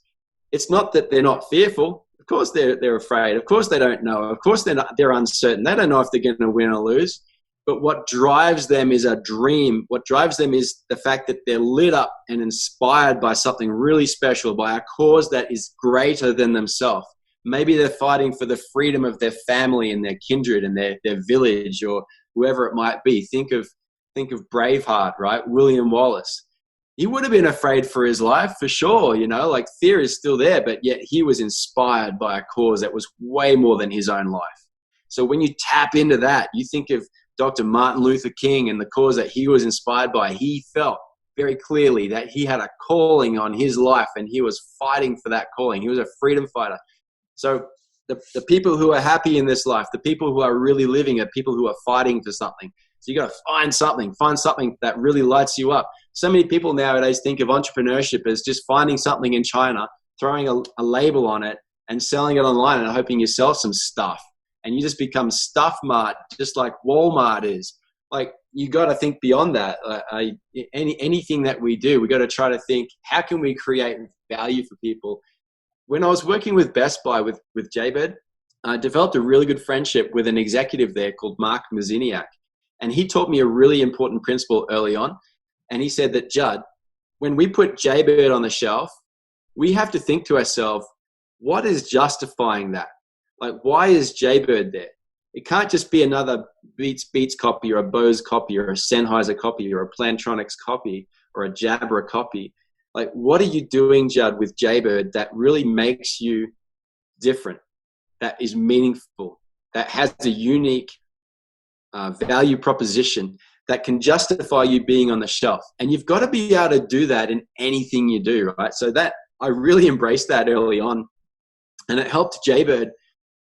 It's not that they're not fearful. Of course they're afraid. Of course they don't know. Of course they're uncertain. They don't know if they're going to win or lose. But what drives them is a dream. What drives them is the fact that they're lit up and inspired by something really special, by a cause that is greater than themselves. Maybe they're fighting for the freedom of their family and their kindred and their village or whoever it might be. Think of Braveheart, right? William Wallace. He would have been afraid for his life for sure, like fear is still there, but yet he was inspired by a cause that was way more than his own life. So when you tap into that, you think of Dr. Martin Luther King and the cause that he was inspired by. He felt very clearly that he had a calling on his life and he was fighting for that calling. He was a freedom fighter. So the people who are happy in this life, the people who are really living are people who are fighting for something. So you got to find something that really lights you up. So many people nowadays think of entrepreneurship as just finding something in China, throwing a label on it and selling it online and hoping you sell some stuff. And you just become stuff mart, just like Walmart is. Like, you got to think beyond that. Anything that we do, we got to try to think, how can we create value for people? When I was working with Best Buy with Jaybird, I developed a really good friendship with an executive there called Mark Maziniak. And he taught me a really important principle early on. And he said that, Judd, when we put Jaybird on the shelf, we have to think to ourselves, what is justifying that? Like, why is Jaybird there? It can't just be another Beats copy or a Bose copy or a Sennheiser copy or a Plantronics copy or a Jabra copy. Like, what are you doing, Judd, with Jaybird that really makes you different, that is meaningful, that has a unique value proposition that can justify you being on the shelf? And you've got to be able to do that in anything you do, right? So that I really embraced that early on, and it helped Jaybird.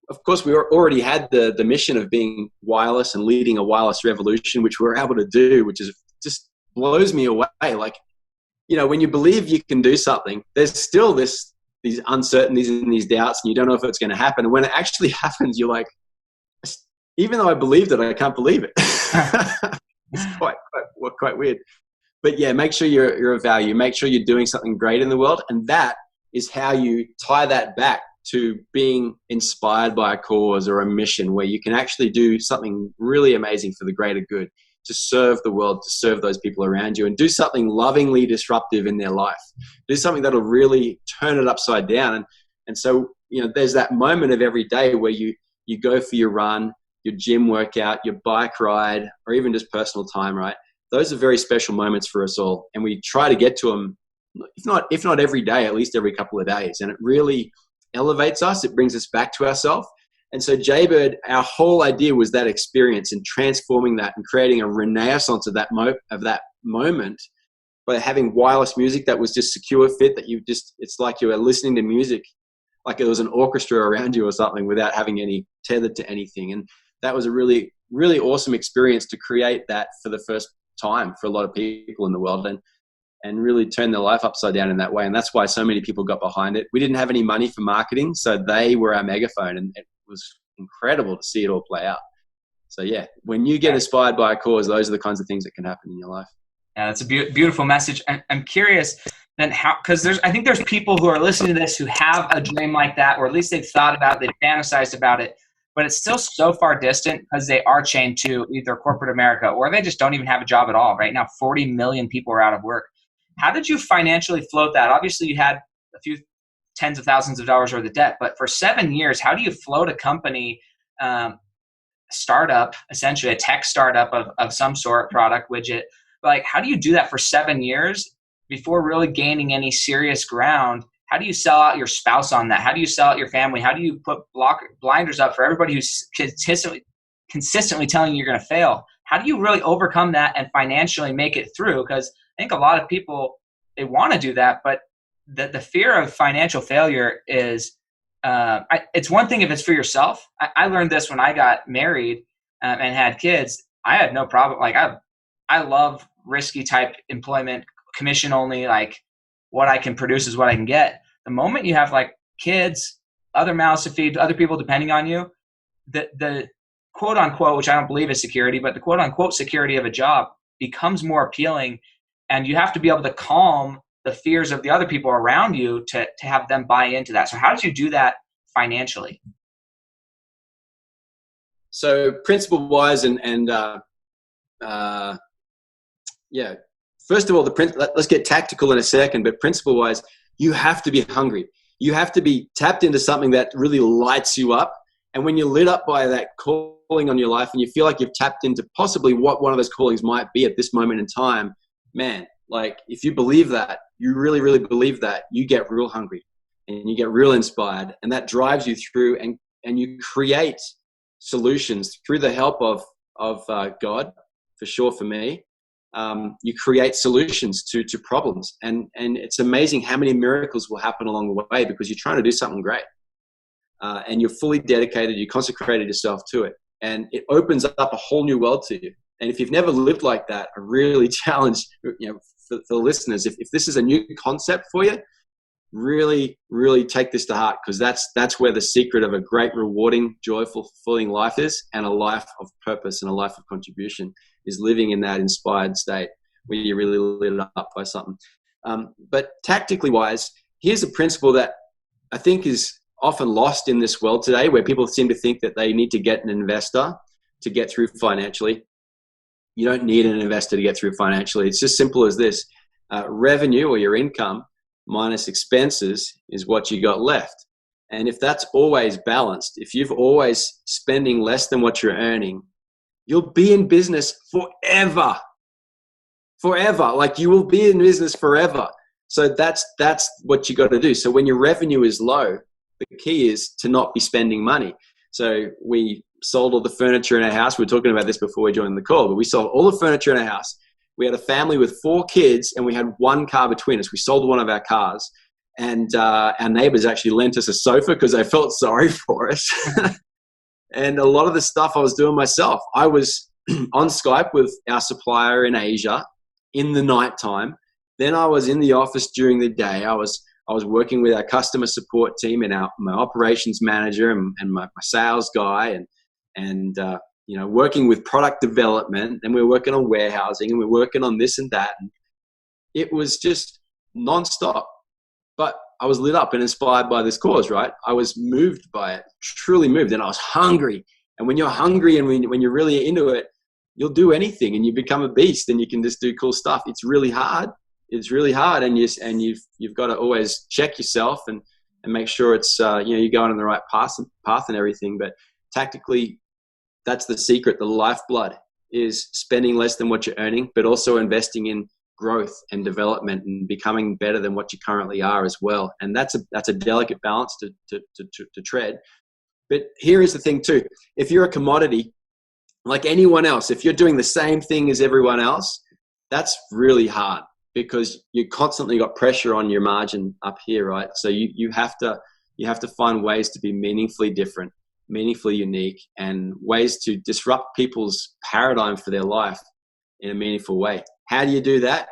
Of course, we already had the mission of being wireless and leading a wireless revolution, which we were able to do, which is just blows me away. Like, when you believe you can do something, there's still these uncertainties and these doubts, and you don't know if it's going to happen. And when it actually happens, you're like, even though I believed it, I can't believe it. It's quite weird. But yeah, make sure you're of value. Make sure you're doing something great in the world. And that is how you tie that back to being inspired by a cause or a mission where you can actually do something really amazing for the greater good, to serve the world, to serve those people around you, and do something lovingly disruptive in their life. Do something that'll really turn it upside down. And so, there's that moment of every day where you go for your run, your gym workout, your bike ride, or even just personal time, right? Those are very special moments for us all. And we try to get to them, if not every day, at least every couple of days. And it really elevates us. It brings us back to ourselves. And so Jaybird, our whole idea was that experience and transforming that and creating a renaissance of that moment by having wireless music that was just secure fit, that it's like you were listening to music, like it was an orchestra around you or something, without having any tethered to anything. And that was a really, really awesome experience to create that for the first time for a lot of people in the world, and really turn their life upside down in that way. And that's why so many people got behind it. We didn't have any money for marketing, so they were our megaphone, and it was incredible to see it all play out. So yeah, when you get inspired by a cause, those are the kinds of things that can happen in your life. Yeah, that's a beautiful message. I'm curious then how, because I think there's people who are listening to this who have a dream like that, or at least they've thought about it, they've fantasized about it. but it's still so far distant because they are chained to either corporate America or they just don't even have a job at all. Right now, 40 million people are out of work. How did you financially float that? Obviously, you had a few tens of thousands of dollars worth of debt, but for 7 years, how do you float a company, startup, essentially a tech startup of some sort, product, widget? Like, how do you do that for 7 years before really gaining any serious ground? How do you sell out your spouse on that? How do you sell out your family? How do you put blinders up for everybody who's consistently telling you you're going to fail? How do you really overcome that and financially make it through? Because I think a lot of people, they want to do that, but the fear of financial failure is, it's one thing if it's for yourself. I learned this when I got married and had kids. I had no problem. Like I love risky type employment, commission only, like what I can produce is what I can get. The moment you have like kids, other mouths to feed, other people depending on you, the quote unquote, which I don't believe is security, but the quote unquote security of a job becomes more appealing. And you have to be able to calm the fears of the other people around you to have them buy into that. So how did you do that financially? So principle wise yeah, first of all, let's get tactical in a second, but principle wise, you have to be hungry. You have to be tapped into something that really lights you up. And when you're lit up by that calling on your life and you feel like you've tapped into possibly what one of those callings might be at this moment in time, man, like if you believe that, you really, really believe that, you get real hungry and you get real inspired, and that drives you through and you create solutions through the help of God, for sure for me. You create solutions to problems, and it's amazing how many miracles will happen along the way because you're trying to do something great, and you're fully dedicated, you consecrated yourself to it, and it opens up a whole new world to you. And if you've never lived like that, I really challenge, for the listeners, if this is a new concept for you, really, really take this to heart, because that's where the secret of a great, rewarding, joyful, fulfilling life is, and a life of purpose and a life of contribution is living in that inspired state where you're really lit up by something. But tactically wise, here's a principle that I think is often lost in this world today, where people seem to think that they need to get an investor to get through financially. You don't need an investor to get through financially. It's just simple as this. Revenue, or your income, minus expenses is what you got left. And if that's always balanced, if you've always spending less than what you're earning, you'll be in business forever. Like you will be in business forever. So that's what you got to do. So when your revenue is low, the key is to not be spending money. So we sold all the furniture in our house. We were talking about this before we joined the call, but we sold all the furniture in our house. We had a family with 4 kids and we had one car between us. We sold one of our cars, and our neighbors actually lent us a sofa because they felt sorry for us. And a lot of the stuff I was doing myself. I was on Skype with our supplier in Asia in the nighttime. Then I was in the office during the day. I was working with our customer support team and my operations manager and my sales guy and working with product development, and we were working on warehousing, and we were working on this and that. And it was just nonstop. But I was lit up and inspired by this cause, right? I was moved by it, truly moved, and I was hungry. And when you're hungry and when you're really into it, you'll do anything and you become a beast and you can just do cool stuff. It's really hard. And you've got to always check yourself and make sure it's you're going on the right path and everything. But tactically, that's the secret. The lifeblood is spending less than what you're earning, but also investing in growth and development and becoming better than what you currently are as well. And that's a delicate balance to tread. But here is the thing too. If you're a commodity, like anyone else, if you're doing the same thing as everyone else, that's really hard because you constantly got pressure on your margin up here, right? So you have to find ways to be meaningfully different, meaningfully unique, and ways to disrupt people's paradigm for their life in a meaningful way. How do you do that?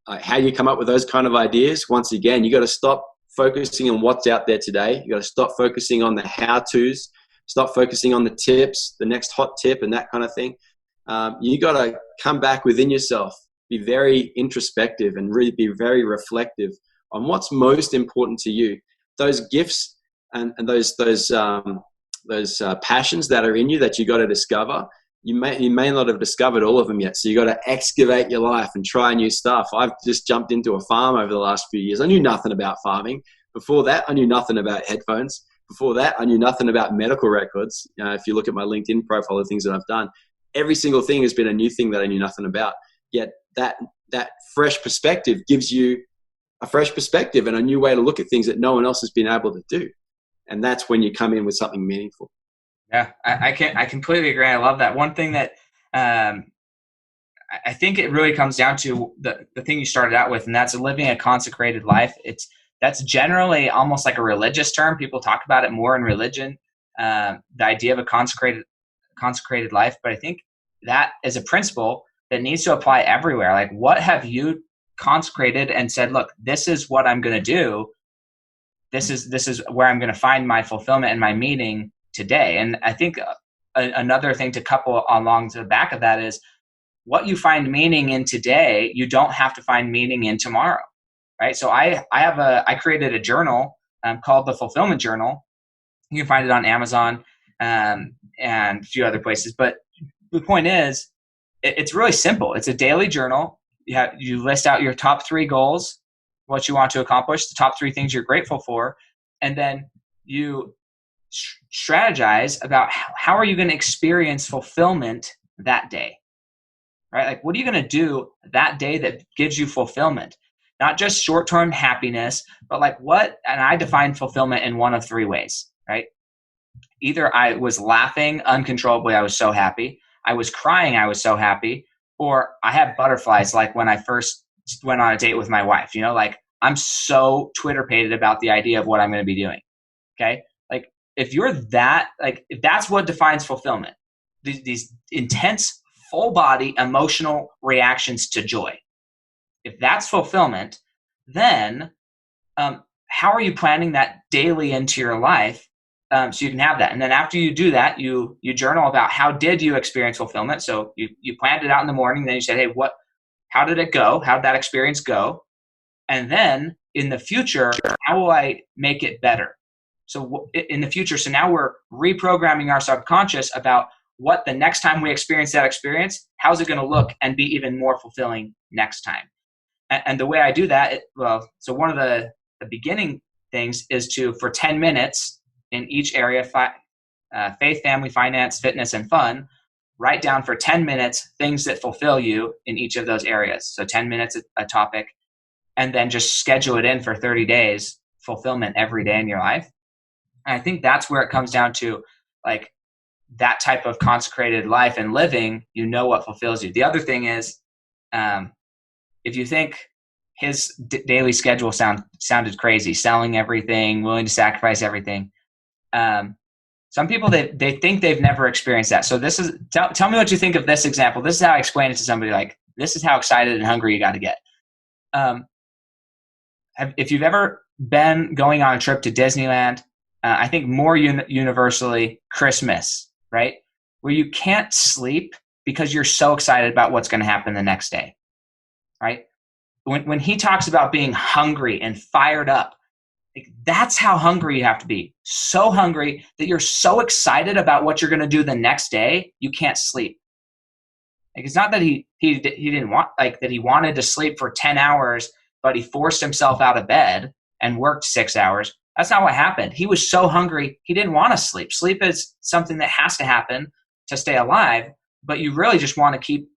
How do you come up with those kind of ideas? Once again, you got to stop focusing on what's out there today. You got to stop focusing on the how-tos, stop focusing on the tips, the next hot tip and that kind of thing. You got to come back within yourself, be very introspective and really be very reflective on what's most important to you. Those gifts and those passions that are in you that you got to discover. You may not have discovered all of them yet, so you got to excavate your life and try new stuff. I've just jumped into a farm over the last few years. I knew nothing about farming. Before that, I knew nothing about headphones. Before that, I knew nothing about medical records. If you look at my LinkedIn profile, the things that I've done, every single thing has been a new thing that I knew nothing about. Yet that fresh perspective gives you a fresh perspective and a new way to look at things that no one else has been able to do. And that's when you come in with something meaningful. Yeah, I completely agree. I love that. One thing that I think it really comes down to the thing you started out with, and that's living a consecrated life. That's generally almost like a religious term. People talk about it more in religion, the idea of a consecrated life. But I think that is a principle that needs to apply everywhere. Like, what have you consecrated and said, look, this is what I'm going to do. This is where I'm going to find my fulfillment and my meaning today. And I think another thing to couple along to the back of that is what you find meaning in today, you don't have to find meaning in tomorrow, right? So I created a journal called the Fulfillment Journal. You can find it on Amazon and a few other places. But the point is, it's really simple. It's a daily journal. You list out your top 3 goals, what you want to accomplish, the top 3 things you're grateful for, and then you strategize about how are you going to experience fulfillment that day, right? Like, what are you going to do that day that gives you fulfillment? Not just short-term happiness, but like what, and I define fulfillment in one of 3 ways, right? Either I was laughing uncontrollably, I was so happy. I was crying, I was so happy. Or I have butterflies, like when I first went on a date with my wife, like I'm so Twitter-pated about the idea of what I'm going to be doing, okay? Like, if you're that, like, if that's what defines fulfillment, these intense, full-body emotional reactions to joy, if that's fulfillment, then how are you planning that daily into your life so you can have that? And then after you do that, you journal about how did you experience fulfillment. So you planned it out in the morning, then you said, hey, how did it go? How did that experience go? And then in the future, how will I make it better? So in the future, so now we're reprogramming our subconscious about what the next time we experience that experience, how's it going to look and be even more fulfilling next time? And the way I do that, so one of the beginning things is to, for 10 minutes in each area, faith, family, finance, fitness, and fun, write down for 10 minutes things that fulfill you in each of those areas. So 10 minutes a topic, and then just schedule it in for 30 days, fulfillment every day in your life. And I think that's where it comes down to, like, that type of consecrated life and living, what fulfills you. The other thing is, if you think his daily schedule sounded crazy, selling everything, willing to sacrifice everything, some people, they think they've never experienced that. So this is, tell me what you think of this example. This is how I explain it to somebody. Like, this is how excited and hungry you got to get. If you've ever been going on a trip to Disneyland, I think more universally Christmas, right? Where you can't sleep because you're so excited about what's going to happen the next day, right? When he talks about being hungry and fired up, like, that's how hungry you have to be. So hungry that you're so excited about what you're going to do the next day, you can't sleep. Like, it's not that he didn't want, like, that he wanted to sleep for 10 hours, but he forced himself out of bed and worked 6 hours. That's not what happened. He was so hungry, he didn't want to sleep. Sleep is something that has to happen to stay alive, but you really just want to keep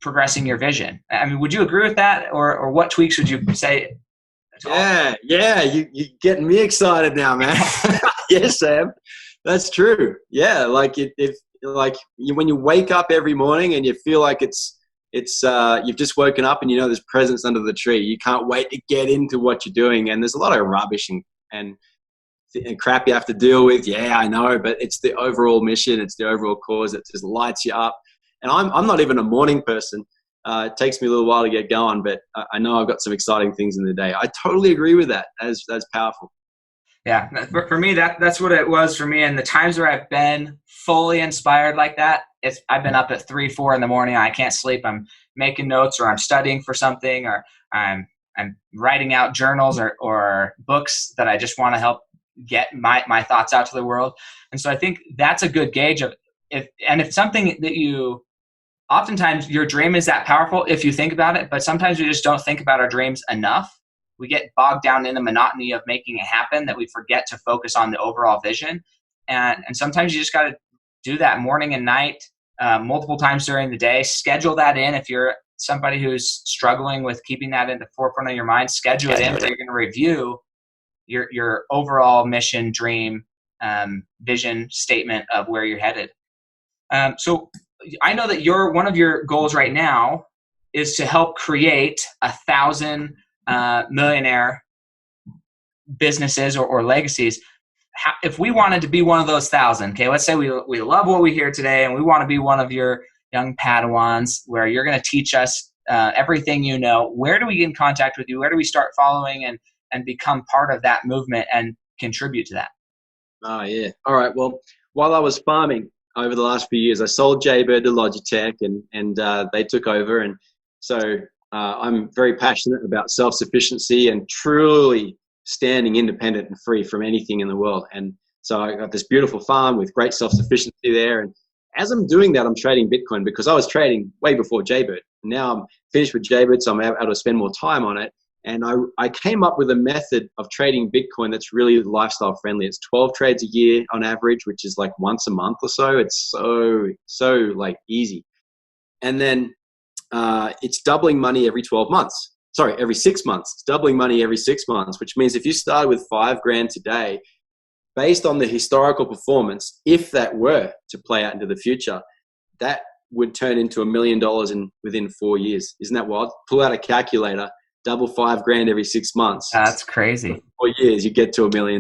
progressing your vision. I mean, would you agree with that? Or what tweaks would you say? Yeah, you're getting me excited now, man. Yes, Sam, that's true. Yeah, like when you wake up every morning and you feel like it's you've just woken up and there's presents under the tree. You can't wait to get into what you're doing, and there's a lot of rubbish and crap you have to deal with. Yeah, I know, but it's the overall mission, it's the overall cause that just lights you up. And I'm not even a morning person. It takes me a little while to get going, but I know I've got some exciting things in the day. I totally agree with that. That's powerful. Yeah, for me, that's what it was for me. And the times where I've been fully inspired like that, I've been up at 3, 4 in the morning. I can't sleep. I'm making notes, or I'm studying for something, or I'm writing out journals or books that I just want to help get my thoughts out to the world. And so I think that's a good gauge of if something that you, oftentimes your dream is that powerful if you think about it, but sometimes we just don't think about our dreams enough. We get bogged down in the monotony of making it happen that we forget to focus on the overall vision. And sometimes you just got to do that morning and night, multiple times during the day. Schedule that in. If you're somebody who's struggling with keeping that in the forefront of your mind, schedule it in where you're going to review your overall mission, dream, vision statement of where you're headed. So I know that one of your goals right now is to help create 1,000 millionaire businesses or legacies. If we wanted to be one of those 1,000, okay, let's say we love what we hear today and we want to be one of your young Padawans where you're going to teach us everything you know, where do we get in contact with you? Where do we start following and become part of that movement and contribute to that? Oh, yeah. All right. Well, while I was farming over the last few years, I sold Jaybird to Logitech and they took over. And so I'm very passionate about self-sufficiency and truly standing independent and free from anything in the world. And so I got this beautiful farm with great self-sufficiency there. And as I'm doing that, I'm trading Bitcoin because I was trading way before Jaybird. Now I'm finished with Jaybird, so I'm able to spend more time on it. And I came up with a method of trading Bitcoin that's really lifestyle friendly. It's 12 trades a year on average, which is like once a month or so. It's so like easy. And then it's doubling money every 12 months. Sorry, every 6 months. It's doubling money every 6 months, which means if you started with $5,000 today, based on the historical performance, if that were to play out into the future, that would turn into $1 million within 4 years. Isn't that wild? Pull out a calculator, double $5,000 every 6 months. That's crazy. 4 years, you get to $1 million.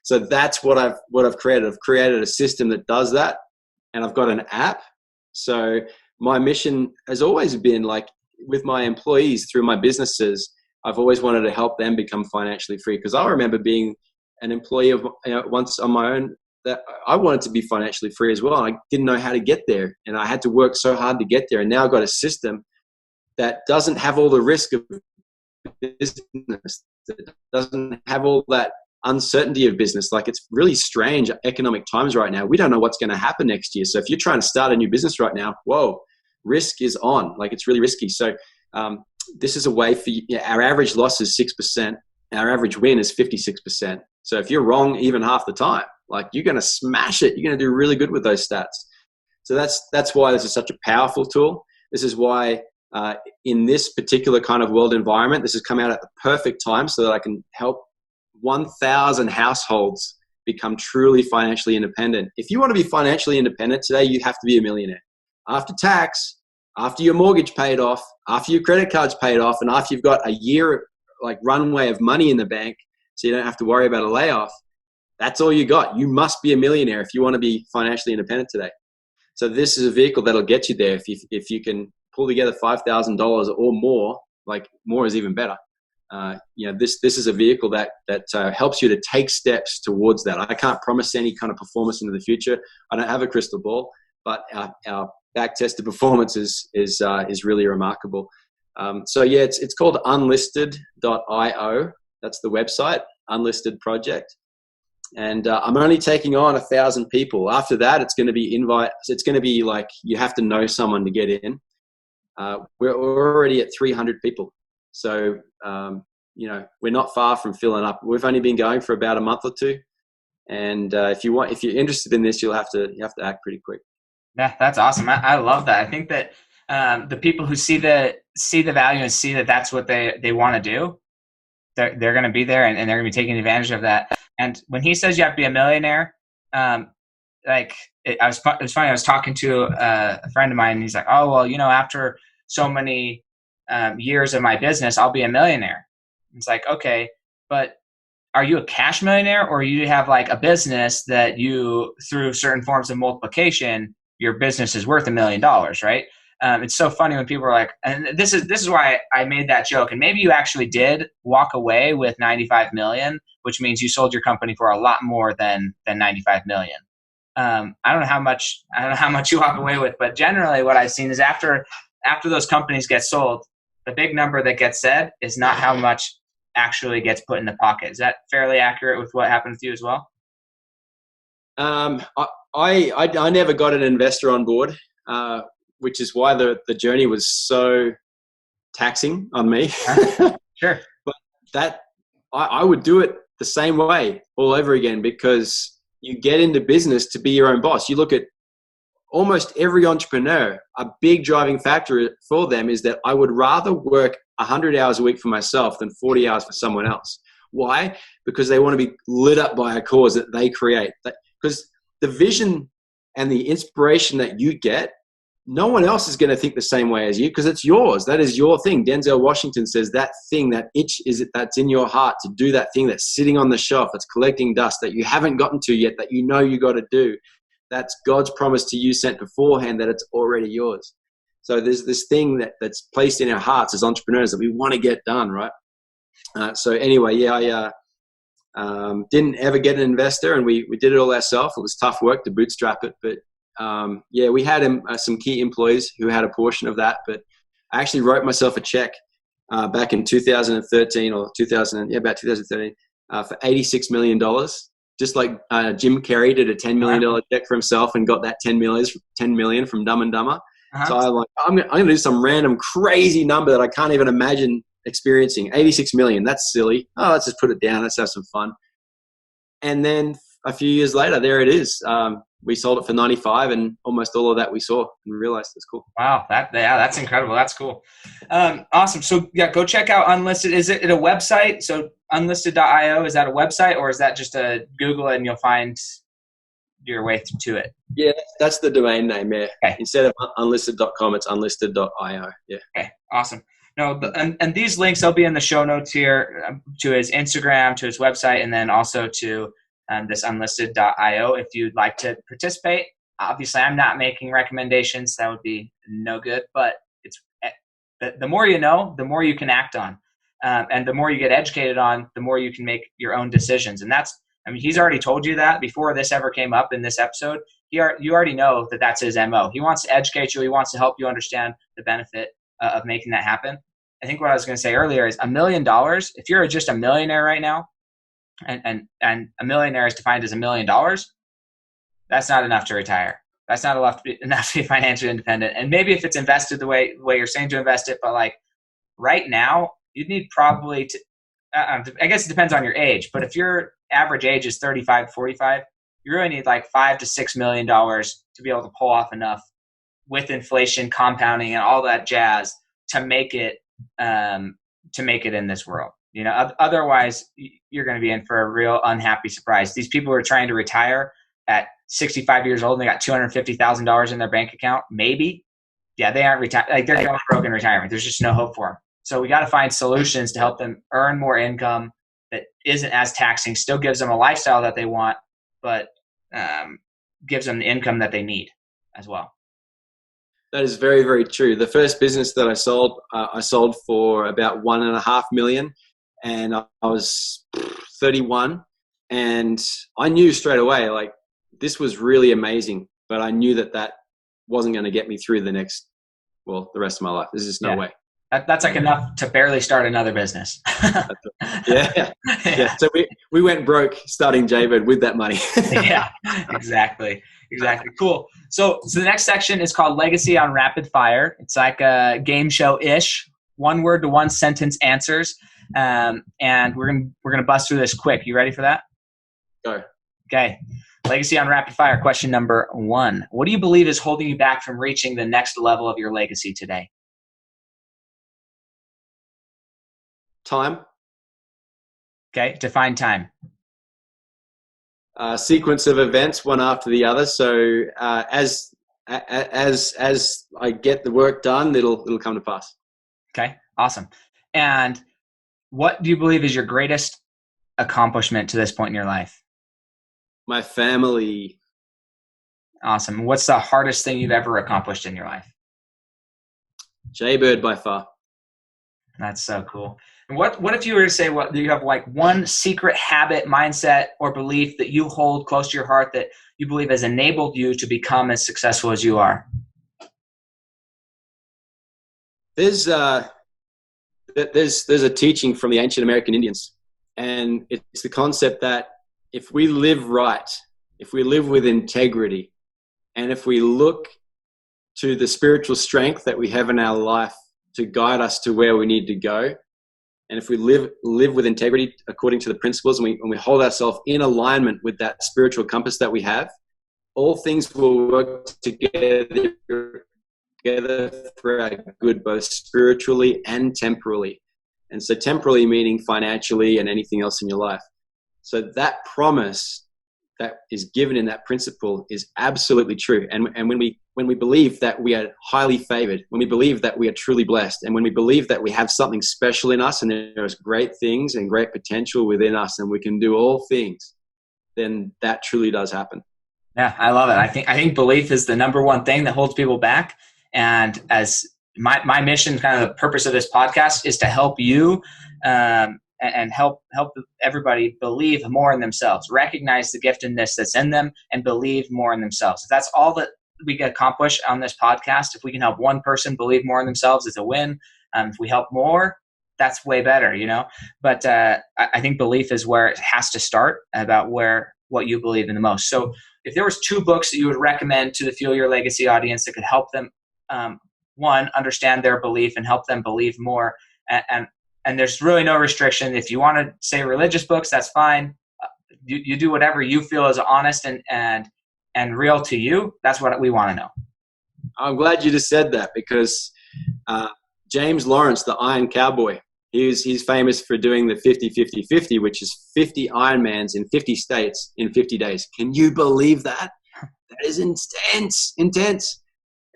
So that's what I've created. I've created a system that does that, and I've got an app. So my mission has always been like with my employees through my businesses, I've always wanted to help them become financially free. Because I remember being an employee of once on my own that I wanted to be financially free as well. And I didn't know how to get there, and I had to work so hard to get there. And now I've got a system that doesn't have all the risk of business, that doesn't have all that uncertainty of business. Like, it's really strange economic times right now. We don't know what's going to happen next year. So if you're trying to start a new business right now, whoa, risk is on. Like, it's really risky. So this is a way for you. Our average loss is 6%. Our average win is 56%. So if you're wrong even half the time, like, you're going to smash it. You're going to do really good with those stats. So that's why this is such a powerful tool. This is why in this particular kind of world environment, this has come out at the perfect time so that I can help 1,000 households become truly financially independent. If you want to be financially independent today, you have to be a millionaire. After tax, after your mortgage paid off, after your credit card's paid off, and after you've got a year like runway of money in the bank so you don't have to worry about a layoff, that's all you got. You must be a millionaire if you want to be financially independent today. So this is a vehicle that'll get you there if you can pull together $5,000 or more. Like, more is even better. This is a vehicle that helps you to take steps towards that. I can't promise any kind of performance into the future. I don't have a crystal ball, but our back-tested performance is really remarkable. It's called unlisted.io. That's the website, Unlisted Project. And I'm only taking on 1,000 people. After that, it's going to be It's going to be like you have to know someone to get in. We're already at 300 people. So, we're not far from filling up. We've only been going for about a month or two. And if you're interested in this, you have to act pretty quick. Yeah, that's awesome. I love that. I think that the people who see the value and see that that's what they want to do, they're going to be there and they're going to be taking advantage of that. And when he says you have to be a millionaire, it was funny. I was talking to a friend of mine, and he's like, "Oh, well, after so many years of my business, I'll be a millionaire." It's like, okay, but are you a cash millionaire, or you have like a business that you, through certain forms of multiplication, your business is worth $1 million, right? It's so funny when people are like, and this is why I made that joke. And maybe you actually did walk away with 95 million, which means you sold your company for a lot more than 95 million. I don't know how much you walk away with, but generally what I've seen is after those companies get sold, the big number that gets said is not how much actually gets put in the pocket. Is that fairly accurate with what happened with you as well? I never got an investor on board, which is why the journey was so taxing on me. Sure. But that I would do it the same way all over again, because you get into business to be your own boss. You look at almost every entrepreneur, a big driving factor for them is that I would rather work 100 hours a week for myself than 40 hours for someone else. Why? Because they want to be lit up by a cause that they create. Because the vision and the inspiration that you get, no one else is going to think the same way as you, because it's yours. That is your thing. Denzel Washington says that thing, that itch that's in your heart to do that thing that's sitting on the shelf, that's collecting dust, that you haven't gotten to yet, that you know you got to do. That's God's promise to you sent beforehand, that it's already yours. So there's this thing that's placed in our hearts as entrepreneurs that we want to get done, right? So anyway, I didn't ever get an investor, and we did it all ourselves. It was tough work to bootstrap it, but we had some key employees who had a portion of that. But I actually wrote myself a check back in 2013 or about 2013 for $86 million. Just like Jim Carrey did a $10 million check for himself and got that $10 million from Dumb and Dumber. So I'm like, I'm going to do some random crazy number that I can't even imagine experiencing. 86 million. That's silly. Oh, let's just put it down. Let's have some fun. And then a few years later, there it is. We sold it for 95, and almost all of that we saw and realized it's cool. Wow. That's incredible. That's cool. Awesome. So yeah, go check out Unlisted. Is it a website? So unlisted.io, is that a website, or is that just a Google and you'll find your way to it? Yeah, that's the domain name. Yeah. Okay. Instead of unlisted.com, it's unlisted.io. Yeah. Okay. Awesome. No, and these links, they'll be in the show notes here, to his Instagram, to his website, and then also to this unlisted.io if you'd like to participate. Obviously, I'm not making recommendations. That would be no good, but it's the more you know, the more you can act on. And the more you get educated on, the more you can make your own decisions. And he's already told you that before this ever came up in this episode. You already know that that's his MO. He wants to educate you. He wants to help you understand the benefit of making that happen. I think what I was going to say earlier is $1 million. If you're just a millionaire right now, and a millionaire is defined as $1 million, that's not enough to retire. That's not enough to be financially independent. And maybe if it's invested the way you're saying to invest it, but like right now, you'd need probably I guess it depends on your age, but if your average age is 35 to 45, you really need like $5 to $6 million to be able to pull off enough with inflation, compounding, and all that jazz to make it in this world. Otherwise you're going to be in for a real unhappy surprise. These people who are trying to retire at 65 years old and they got $250,000 in their bank account, maybe. Yeah, they aren't retired. Like they're going broke in retirement. There's just no hope for them. So we got to find solutions to help them earn more income that isn't as taxing, still gives them a lifestyle that they want, but gives them the income that they need as well. That is very, very true. The first business that I sold for about $1.5 million, and I was 31, and I knew straight away, like, this was really amazing, but I knew that wasn't going to get me through the rest of my life. There's just no way. That's like enough to barely start another business. Yeah. So we went broke starting Jaybird with that money. Yeah, exactly. Cool. So the next section is called Legacy on Rapid Fire. It's like a game show-ish, 1 word to 1 sentence answers. And we're gonna bust through this quick. You ready for that? Go. Okay. Legacy on Rapid Fire. Question number 1. What do you believe is holding you back from reaching the next level of your legacy today? Time. Okay. Define time. Sequence of events, one after the other. So as I get the work done, it'll come to pass. Okay. Awesome. And what do you believe is your greatest accomplishment to this point in your life? My family. Awesome. What's the hardest thing you've ever accomplished in your life? Jaybird by far. That's so cool. And what if you were to say, do you have like one secret habit, mindset, or belief that you hold close to your heart that you believe has enabled you to become as successful as you are? There's there's a teaching from the ancient American Indians, and it's the concept that if we live right, if we live with integrity, and if we look to the spiritual strength that we have in our life to guide us to where we need to go, and if we live with integrity according to the principles, and we hold ourselves in alignment with that spiritual compass that we have, all things will work together for our good, both spiritually and temporally. And so temporally meaning financially and anything else in your life. So that promise that is given in that principle is absolutely true. And when we believe that we are highly favored, when we believe that we are truly blessed, and when we believe that we have something special in us and there's great things and great potential within us and we can do all things, then that truly does happen. Yeah, I love it. I think belief is the number one thing that holds people back. And as my mission, kind of the purpose of this podcast, is to help you and help everybody believe more in themselves, recognize the giftedness that's in them, and believe more in themselves. If that's all that we can accomplish on this podcast, if we can help one person believe more in themselves, it's a win. If we help more, that's way better, you know. But I think belief is where it has to start, about what you believe in the most. So if there was 2 books that you would recommend to the Fuel Your Legacy audience that could help them, one, understand their belief and help them believe more, and there's really no restriction. If you want to say religious books, that's fine. You do whatever you feel is honest and real to you. That's what we want to know. I'm glad you just said that, because James Lawrence, the Iron Cowboy, he's famous for doing the 50-50-50, which is 50 Ironmans in 50 states in 50 days. Can you believe that? That is intense.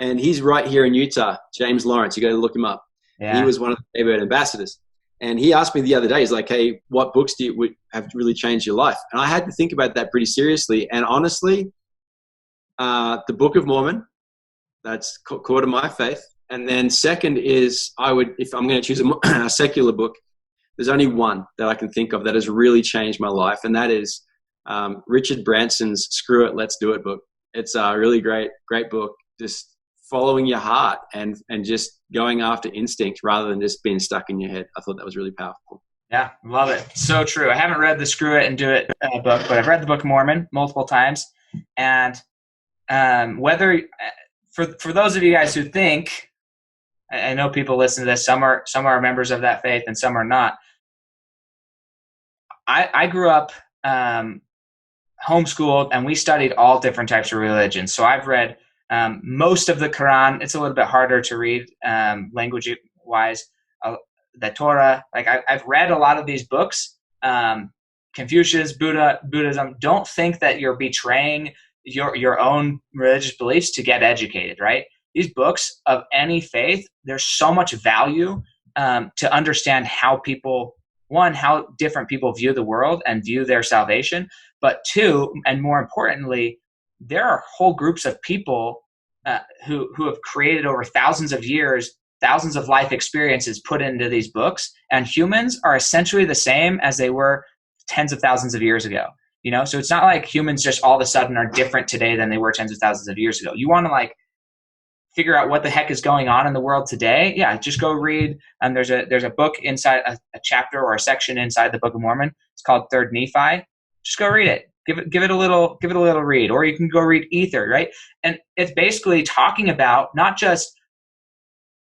And he's right here in Utah, James Lawrence. You got to look him up. Yeah. He was one of the Jaybird ambassadors. And he asked me the other day, he's like, hey, what books have really changed your life? And I had to think about that pretty seriously. And honestly, the Book of Mormon, that's core to my faith. And then second is, if I'm going to choose a secular book, there's only one that I can think of that has really changed my life. And that is Richard Branson's Screw It, Let's Do It book. It's a really great book. Just following your heart and just going after instinct rather than just being stuck in your head. I thought that was really powerful. Yeah, love it. So true. I haven't read the Screw It and Do It book, but I've read the Book of Mormon multiple times. And whether for those of you guys who think, I know people listen to this, some are members of that faith and some are not. I grew up homeschooled, and we studied all different types of religions. So I've read most of the Quran. It's a little bit harder to read language-wise. The Torah, like I've read a lot of these books. Confucius, Buddhism. Don't think that you're betraying your own religious beliefs to get educated, right? These books of any faith, there's so much value to understand how different people view the world and view their salvation. But 2, and more importantly, there are whole groups of people who have created over thousands of years, thousands of life experiences put into these books, and humans are essentially the same as they were tens of thousands of years ago. You know, so it's not like humans just all of a sudden are different today than they were tens of thousands of years ago. You want to figure out what the heck is going on in the world today? Yeah, just go read. There's a book inside a chapter or a section inside the Book of Mormon. It's called Third Nephi. Just go read it. Give it a little read, or you can go read Ether, right? And it's basically talking about not just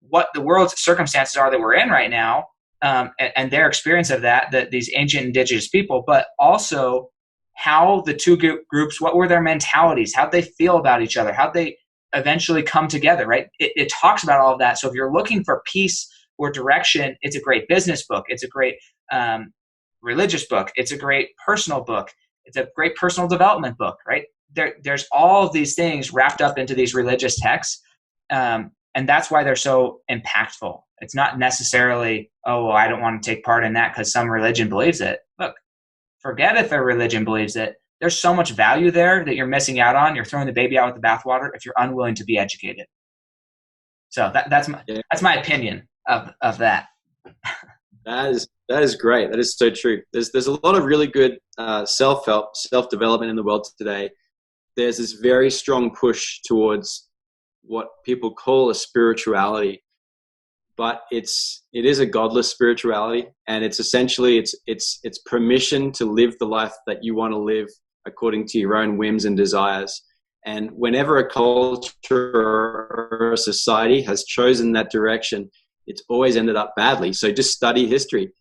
what the world's circumstances are that we're in right now, and their experience of that these ancient indigenous people, but also how the two groups, what were their mentalities, how'd they feel about each other, how'd they eventually come together, right? It talks about all of that. So if you're looking for peace or direction, it's a great business book. It's a great religious book. It's a great personal book. It's a great personal development book, right? There's all of these things wrapped up into these religious texts. And that's why they're so impactful. It's not necessarily, oh, well, I don't want to take part in that because some religion believes it. Look, forget if a religion believes it. There's so much value there that you're missing out on. You're throwing the baby out with the bathwater if you're unwilling to be educated. So that's my opinion of that. That is great. That is so true. There's a lot of really good self-help, self-development in the world today. There's this very strong push towards what people call a spirituality. but it is a godless spirituality, and it's essentially it's permission to live the life that you want to live according to your own whims and desires. And whenever a culture or a society has chosen that direction, it's always ended up badly. So just study history.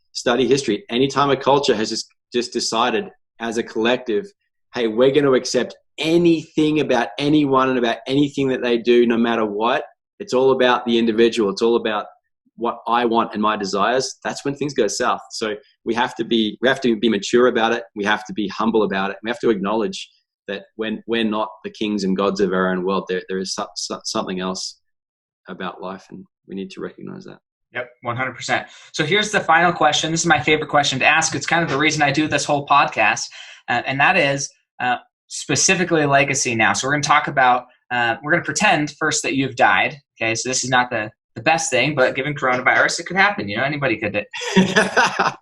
Anytime a culture has just decided as a collective, hey, we're going to accept anything about anyone and about anything that they do, no matter what. It's all about the individual. It's all about what I want and my desires. That's when things go south. So we have to be mature about it. We have to be humble about it. We have to acknowledge that when we're not the kings and gods of our own world, there is something else about life, and we need to recognize that. Yep, 100%. So here's the final question. This is my favorite question to ask. It's kind of the reason I do this whole podcast, and that is specifically legacy now. So we're going to talk about, we're going to pretend first that you've died. Okay, so this is not the best thing, but given coronavirus, it could happen. You know, anybody could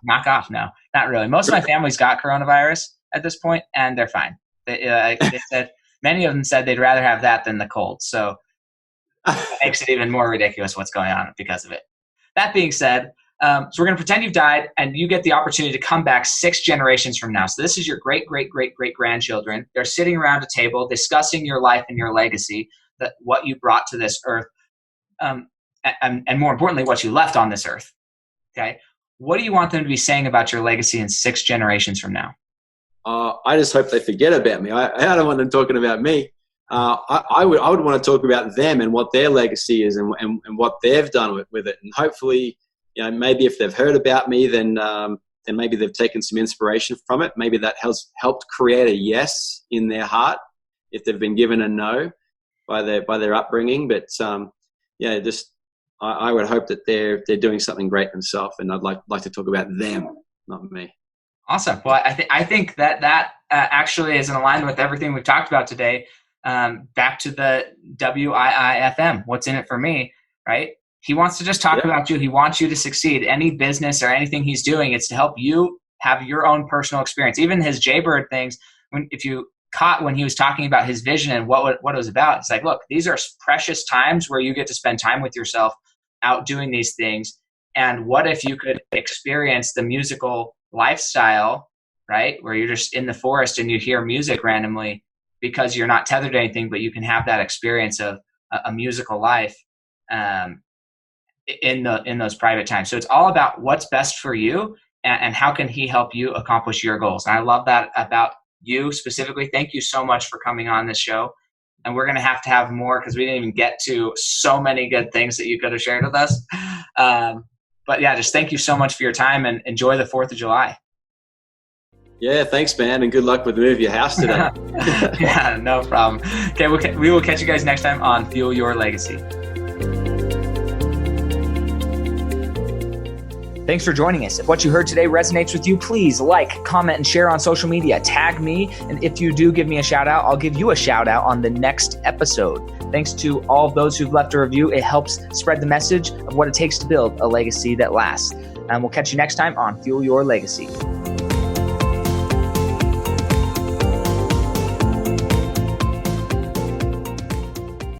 knock off. No, not really. Most of my family's got coronavirus at this point, and they're fine. They said, many of them said they'd rather have that than the cold. So it makes it even more ridiculous what's going on because of it. That being said, so we're going to pretend you've died, and you get the opportunity to come back 6 generations from now. So this is your great-great-great-great-grandchildren. They're sitting around a table discussing your life and your legacy, what you brought to this earth, and more importantly, what you left on this earth. Okay, what do you want them to be saying about your legacy in 6 generations from now? I just hope they forget about me. I don't want them talking about me. I would want to talk about them and what their legacy is and what they've done with it. And hopefully, you know, maybe if they've heard about me, then maybe they've taken some inspiration from it. Maybe that has helped create a yes in their heart if they've been given a no by their upbringing. But I would hope that they're doing something great themselves, and I'd like to talk about them, not me. Awesome. Well, I think that actually is in alignment with everything we've talked about today. Back to the WIIFM, what's in it for me, right? He wants to just talk about you. He wants you to succeed. Any business or anything he's doing, it's to help you have your own personal experience. Even his Jaybird things, if you caught when he was talking about his vision and what it was about, it's like, look, these are precious times where you get to spend time with yourself out doing these things. And what if you could experience the musical lifestyle, right? Where you're just in the forest and you hear music randomly because you're not tethered to anything, but you can have that experience of a musical life in those private times. So it's all about what's best for you and how can he help you accomplish your goals. And I love that about you specifically. Thank you so much for coming on this show. And we're going to have more because we didn't even get to so many good things that you could have shared with us. But yeah, just thank you so much for your time and enjoy the 4th of July. Yeah, thanks, man, and good luck with the move of your house today. Yeah, no problem. Okay, we will catch you guys next time on Fuel Your Legacy. Thanks for joining us. If what you heard today resonates with you, please like, comment, and share on social media. Tag me, and if you do give me a shout out, I'll give you a shout out on the next episode. Thanks to all of those who've left a review. It helps spread the message of what it takes to build a legacy that lasts. And we'll catch you next time on Fuel Your Legacy.